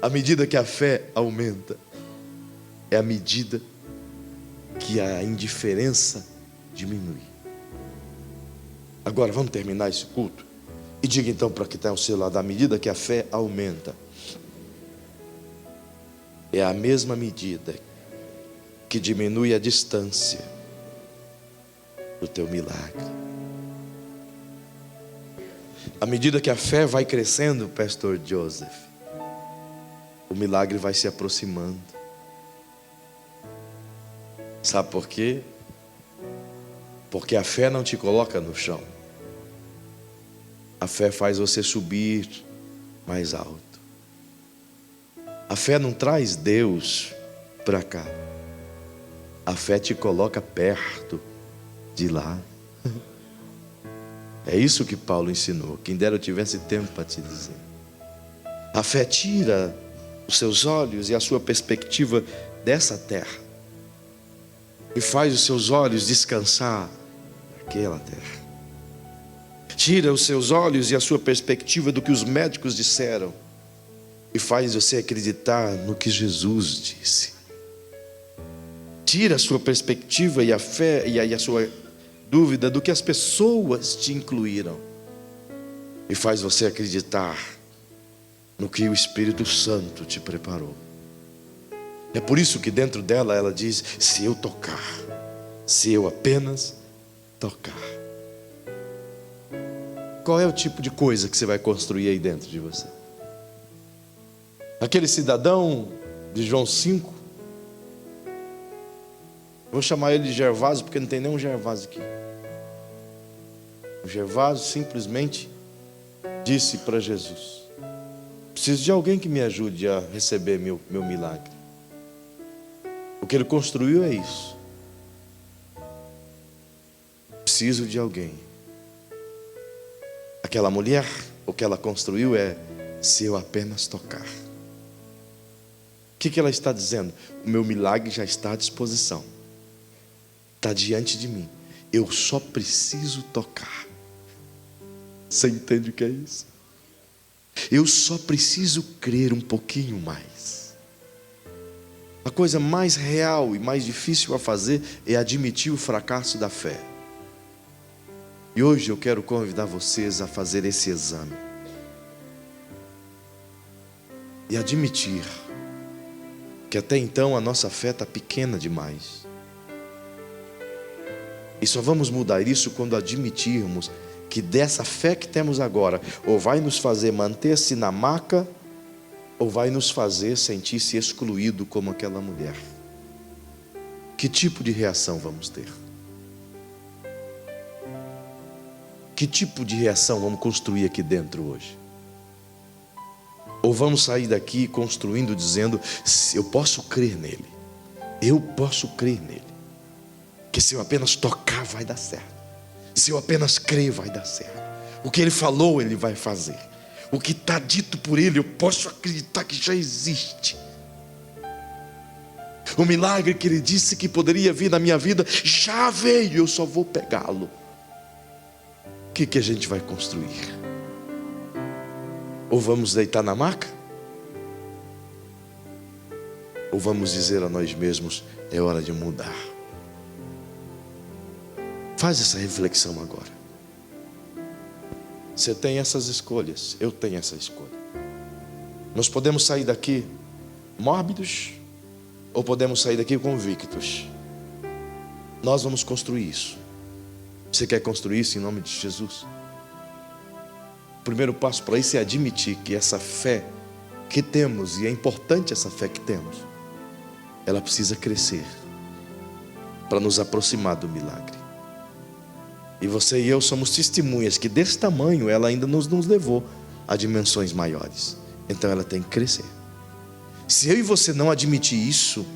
À medida que a fé aumenta, é à medida que a indiferença diminui. Agora vamos terminar esse culto. E diga então para quem está ao seu lado: à medida que a fé aumenta, é a mesma medida que diminui a distância do teu milagre. À medida que a fé vai crescendo, pastor Joseph, o milagre vai se aproximando. Sabe por quê? Porque a fé não te coloca no chão. A fé faz você subir mais alto. A fé não traz Deus para cá. A fé te coloca perto de lá. É isso que Paulo ensinou. Quem dera eu tivesse tempo para te dizer. A fé tira os seus olhos e a sua perspectiva dessa terra e faz os seus olhos descansar naquela terra. Tira os seus olhos e a sua perspectiva do que os médicos disseram e faz você acreditar no que Jesus disse. Tira a sua perspectiva e a fé e a sua dúvida do que as pessoas te incluíram e faz você acreditar no que o Espírito Santo te preparou. É por isso que dentro dela ela diz: se eu tocar, se eu apenas tocar. Qual é o tipo de coisa que você vai construir aí dentro de você? Aquele cidadão de João 5, vou chamar ele de Gervásio porque não tem nenhum Gervásio aqui. O Gervásio simplesmente disse para Jesus: preciso de alguém que me ajude a receber meu milagre. O que ele construiu é isso. Preciso de alguém. Aquela mulher, o que ela construiu é: se eu apenas tocar. O que ela está dizendo? O meu milagre já está à disposição, está diante de mim, eu só preciso tocar. Você entende o que é isso? Eu só preciso crer um pouquinho mais. A coisa mais real e mais difícil a fazer é admitir o fracasso da fé. E hoje eu quero convidar vocês a fazer esse exame e admitir que até então a nossa fé está pequena demais. E só vamos mudar isso quando admitirmos que dessa fé que temos agora, ou vai nos fazer manter-se na maca, ou vai nos fazer sentir-se excluído como aquela mulher. Que tipo de reação vamos ter? Que tipo de reação vamos construir aqui dentro hoje? Ou vamos sair daqui construindo, dizendo: eu posso crer nele, eu posso crer nele, que se eu apenas tocar vai dar certo, se eu apenas crer vai dar certo, o que ele falou ele vai fazer, o que está dito por ele eu posso acreditar que já existe. O milagre que ele disse que poderia vir na minha vida já veio, eu só vou pegá-lo. O que a gente vai construir? Ou vamos deitar na maca? Ou vamos dizer a nós mesmos: é hora de mudar? Faz essa reflexão agora. Você tem essas escolhas, eu tenho essa escolha. Nós podemos sair daqui mórbidos, ou podemos sair daqui convictos. Nós vamos construir isso. Você quer construir isso em nome de Jesus? O primeiro passo para isso é admitir que essa fé que temos, e é importante essa fé que temos, ela precisa crescer para nos aproximar do milagre. E você e eu somos testemunhas que desse tamanho ela ainda nos levou a dimensões maiores. Então ela tem que crescer. Se eu e você não admitir isso,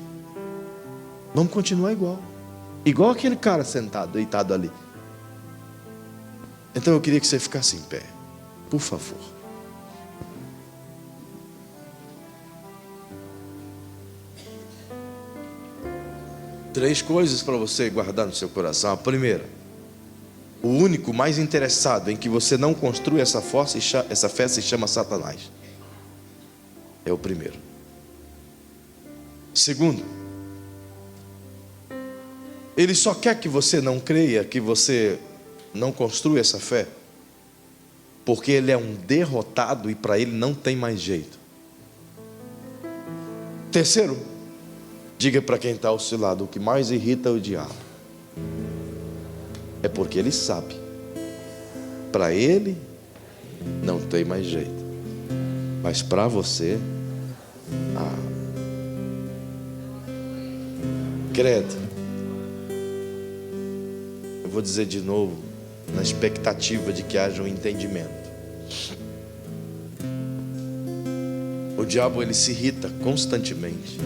vamos continuar igual aquele cara sentado, deitado ali. Então eu queria que você ficasse em pé, por favor. Três coisas para você guardar no seu coração. A primeira: o único mais interessado em que você não construa essa fé se chama Satanás. É o primeiro. Segundo, ele só quer que você não creia, que você não construa essa fé, porque ele é um derrotado e para ele não tem mais jeito. Terceiro, diga para quem está ao seu lado: o que mais irrita o diabo é porque ele sabe, para ele não tem mais jeito, mas para você, credo. Eu vou dizer de novo, na expectativa de que haja um entendimento. O diabo, ele se irrita constantemente,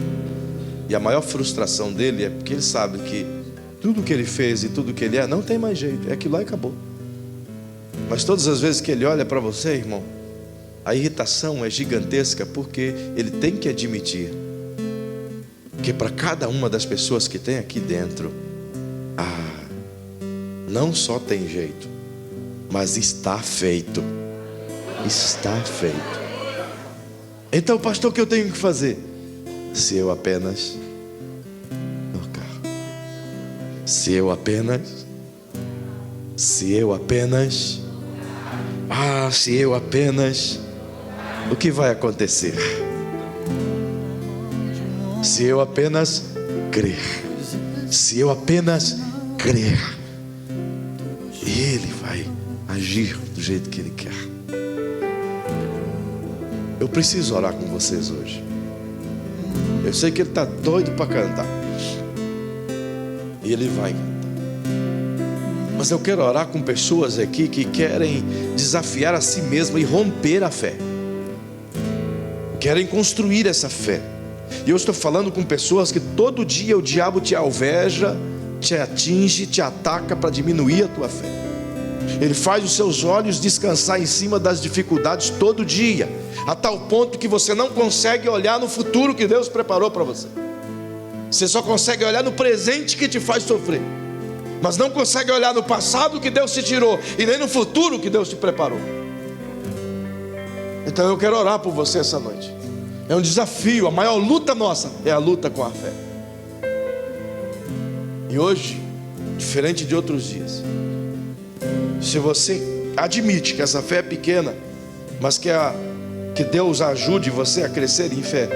e a maior frustração dele é porque ele sabe que tudo que ele fez e tudo que ele é não tem mais jeito, é aquilo lá e acabou. Mas todas as vezes que ele olha para você, irmão, A irritação é gigantesca porque ele tem que admitir que para cada uma das pessoas que tem aqui dentro, não só tem jeito, mas está feito. Está feito. Então, pastor, o que eu tenho que fazer? Se eu apenas Se eu apenas o que vai acontecer? Se eu apenas crer, Ele vai agir do jeito que Ele quer. Eu preciso orar com vocês hoje. Eu sei que Ele está doido para cantar, e Ele vai cantar. Mas eu quero orar com pessoas aqui que querem desafiar a si mesma e romper a fé, querem construir essa fé. E eu estou falando com pessoas que todo dia o diabo te alveja, te atinge, te ataca para diminuir a tua fé. Ele faz os seus olhos descansar em cima das dificuldades todo dia, a tal ponto que você não consegue olhar no futuro que Deus preparou para você. Você só consegue olhar no presente que te faz sofrer, mas não consegue olhar no passado que Deus te tirou, e nem no futuro que Deus te preparou. Então eu quero orar por você essa noite. É um desafio, a maior luta nossa é a luta com a fé. E hoje, diferente de outros dias, se você admite que essa fé é pequena, mas que Deus ajude você a crescer em fé,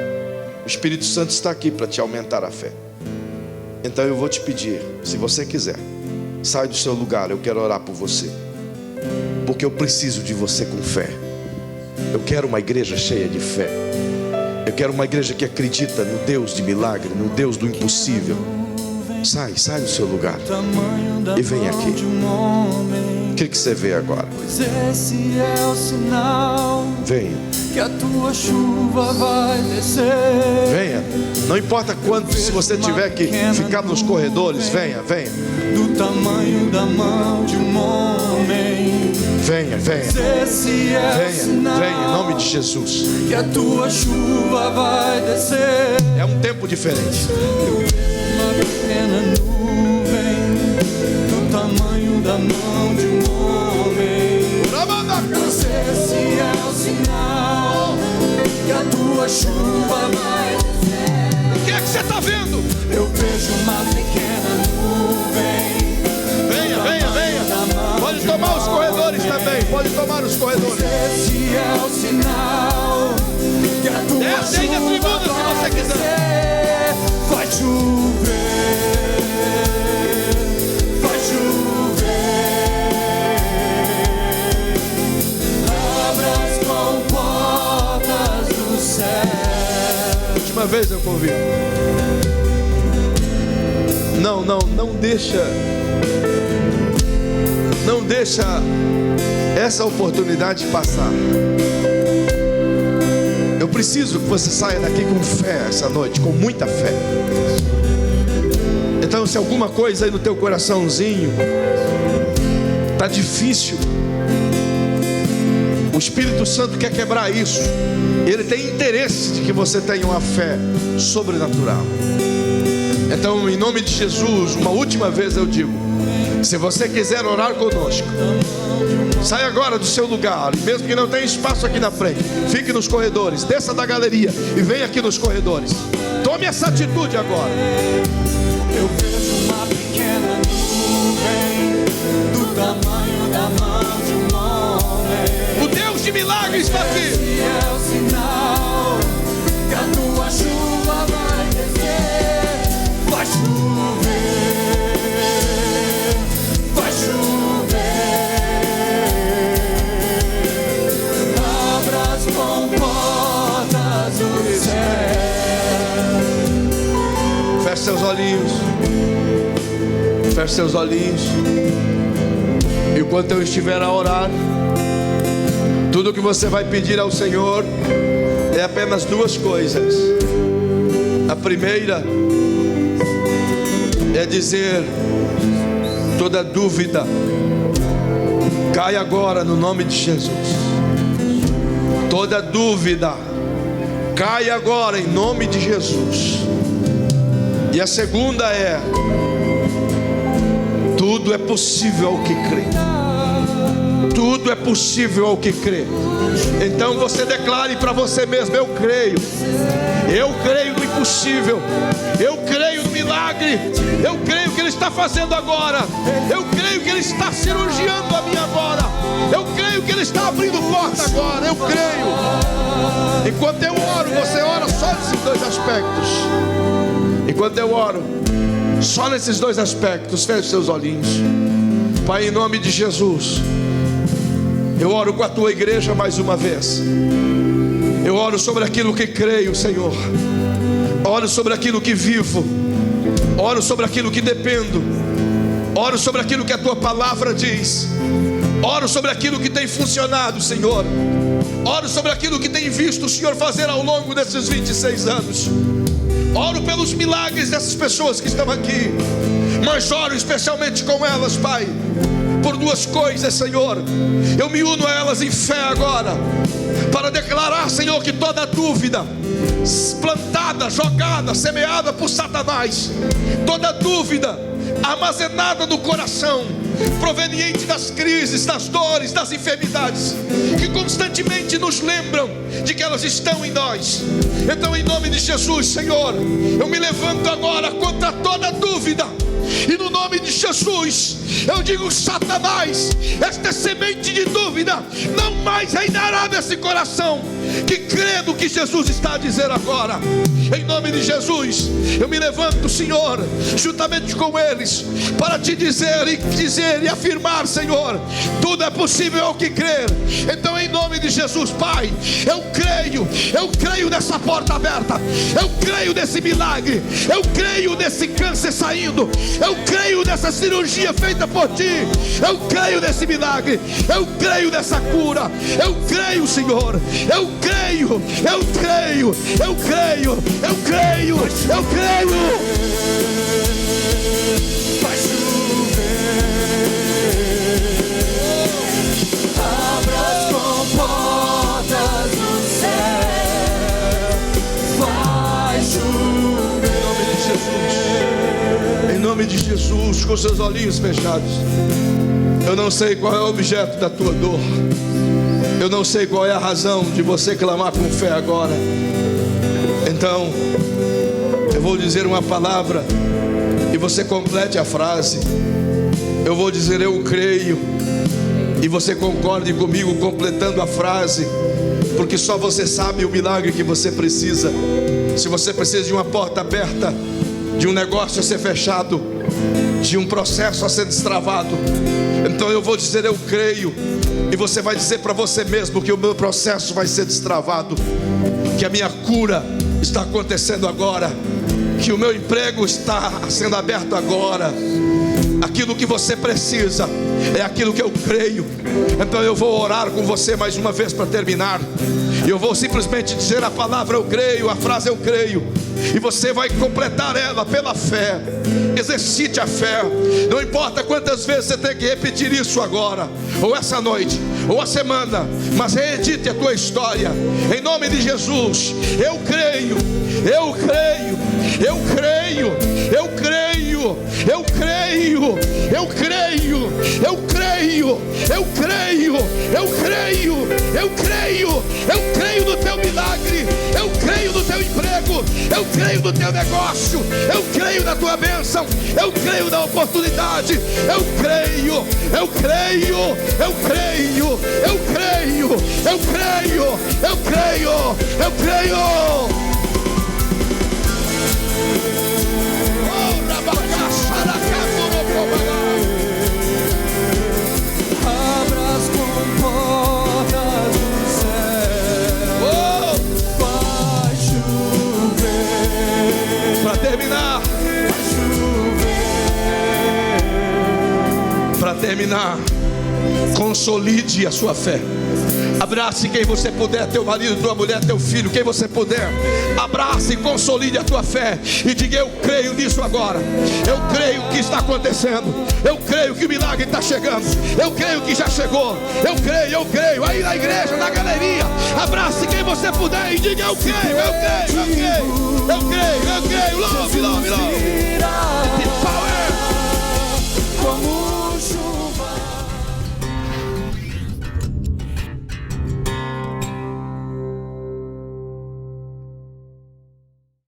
o Espírito Santo está aqui para te aumentar a fé. Então eu vou te pedir, se você quiser, sai do seu lugar, eu quero orar por você, porque eu preciso de você com fé. Eu quero uma igreja cheia de fé. Eu quero uma igreja que acredita no Deus de milagre, no Deus do impossível. Sai do seu lugar e vem aqui. O que você vê agora? Pois esse é o sinal. Venha. Que a tua chuva vai descer. Venha. Não importa quanto, se você tiver que ficar nos corredores, venha. Do tamanho da mão de um homem. Venha. Esse é o sinal. Venha, em nome de Jesus. Que a tua chuva vai descer. É um tempo diferente. Eu vejo uma pequena nuvem do tamanho da mão de um homem. Pois esse é o sinal que a tua chuva vai descer. O que é que você está vendo? Eu vejo uma pequena nuvem. Venha. Pode tomar os corredores também. Pode tomar os corredores. Esse é o sinal que a tua chuva vai descer. Vai chover. Abra as comportas do céu. Última vez eu convido. Não deixa essa oportunidade passar. Eu preciso que você saia daqui com fé essa noite, com muita fé. Então, se alguma coisa aí no teu coraçãozinho está difícil, o Espírito Santo quer quebrar isso. Ele tem interesse de que você tenha uma fé sobrenatural. Então, em nome de Jesus, uma última vez eu digo: se você quiser orar conosco, sai agora do seu lugar, mesmo que não tenha espaço aqui na frente, fique nos corredores, desça da galeria e venha aqui nos corredores. Tome essa atitude agora. Eu vejo uma pequena nuvem do tamanho da mão de um homem. O Deus de milagres está aqui. Esse é o sinal que a tua chuva vai descer. Vai chover. Vai chover. Abra as comportas do céu. Feche seus olhinhos. Feche seus olhinhos. E enquanto eu estiver a orar, tudo que você vai pedir ao Senhor é apenas duas coisas. A primeira é dizer: toda dúvida cai agora no nome de Jesus. Toda dúvida cai agora em nome de Jesus. E a segunda é: tudo é possível ao que crê. Tudo é possível ao que crê. Então você declare para você mesmo: eu creio. Eu creio no impossível. Eu creio no milagre. Eu creio que Ele está fazendo agora. Eu creio que Ele está cirurgiando a mim agora. Eu creio que Ele está abrindo porta agora. Eu creio. Enquanto eu oro, você ora só nesses dois aspectos. Enquanto eu oro, só nesses dois aspectos, feche seus olhinhos. Pai, em nome de Jesus, eu oro com a tua igreja mais uma vez. Eu oro sobre aquilo que creio, Senhor. Oro sobre aquilo que vivo. Oro sobre aquilo que dependo. Oro sobre aquilo que a tua palavra diz. Oro sobre aquilo que tem funcionado, Senhor. Oro sobre aquilo que tem visto o Senhor fazer ao longo desses 26 anos. Oro pelos milagres dessas pessoas que estão aqui, mas oro especialmente com elas, Pai, por duas coisas, Senhor. Eu me uno a elas em fé agora, para declarar, Senhor, que toda dúvida plantada, jogada, semeada por Satanás, toda dúvida armazenada no coração, proveniente das crises, das dores, das enfermidades, que constantemente nos lembram de que elas estão em nós. Então, em nome de Jesus, Senhor, eu me levanto agora contra toda dúvida. E no nome de Jesus, eu digo: Satanás, esta semente de dúvida não mais reinará nesse coração que crê no que Jesus está a dizer agora. Em nome de Jesus, eu me levanto, Senhor, juntamente com eles, para te dizer e afirmar, Senhor, tudo é possível ao que crer. Então, em nome de Jesus, Pai, eu creio nessa porta aberta, eu creio nesse milagre, eu creio nesse câncer saindo, eu creio nessa cirurgia feita por ti, eu creio nesse milagre, eu creio nessa cura, eu creio, Senhor, eu creio, eu creio, eu creio, eu creio, eu creio. Vai chover, abra as comportas do céu. Vai chover. Em nome de Jesus, com seus olhinhos fechados. Eu não sei qual é o objeto da tua dor. Eu não sei qual é a razão de você clamar com fé agora. Então, eu vou dizer uma palavra e você complete a frase. Eu vou dizer: eu creio, e você concorde comigo completando a frase, porque só você sabe o milagre que você precisa. Se você precisa de uma porta aberta, de um negócio a ser fechado, de um processo a ser destravado, então eu vou dizer: eu creio. E você vai dizer para você mesmo que o meu processo vai ser destravado, que a minha cura está acontecendo agora, que o meu emprego está sendo aberto agora. Aquilo que você precisa é aquilo que eu creio. Então eu vou orar com você mais uma vez para terminar. E eu vou simplesmente dizer a palavra eu creio, a frase eu creio, e você vai completar ela pela fé. Exercite a fé. Não importa quantas vezes você tem que repetir isso agora, ou essa noite, ou a semana, mas reedite a tua história. Em nome de Jesus, eu creio, eu creio, eu creio, eu creio, eu creio, eu creio, eu creio, eu creio, eu creio, eu creio, eu creio no teu milagre, eu creio no teu emprego, eu creio no teu negócio, eu creio na tua bênção, eu creio na oportunidade, eu creio, eu creio, eu creio, eu creio, eu creio, eu creio, eu creio. Abra as comportas do céu. Vai chover. Para terminar, Vai chover. para terminar, consolide a sua fé. Abrace quem você puder, teu marido, tua mulher, teu filho, quem você puder. Abrace e consolide a tua fé e diga: eu creio nisso agora. Eu creio que está acontecendo. Eu creio que o milagre está chegando. Eu creio que já chegou. Eu creio. Aí na igreja, na galeria, abrace quem você puder e diga: eu creio. Louve.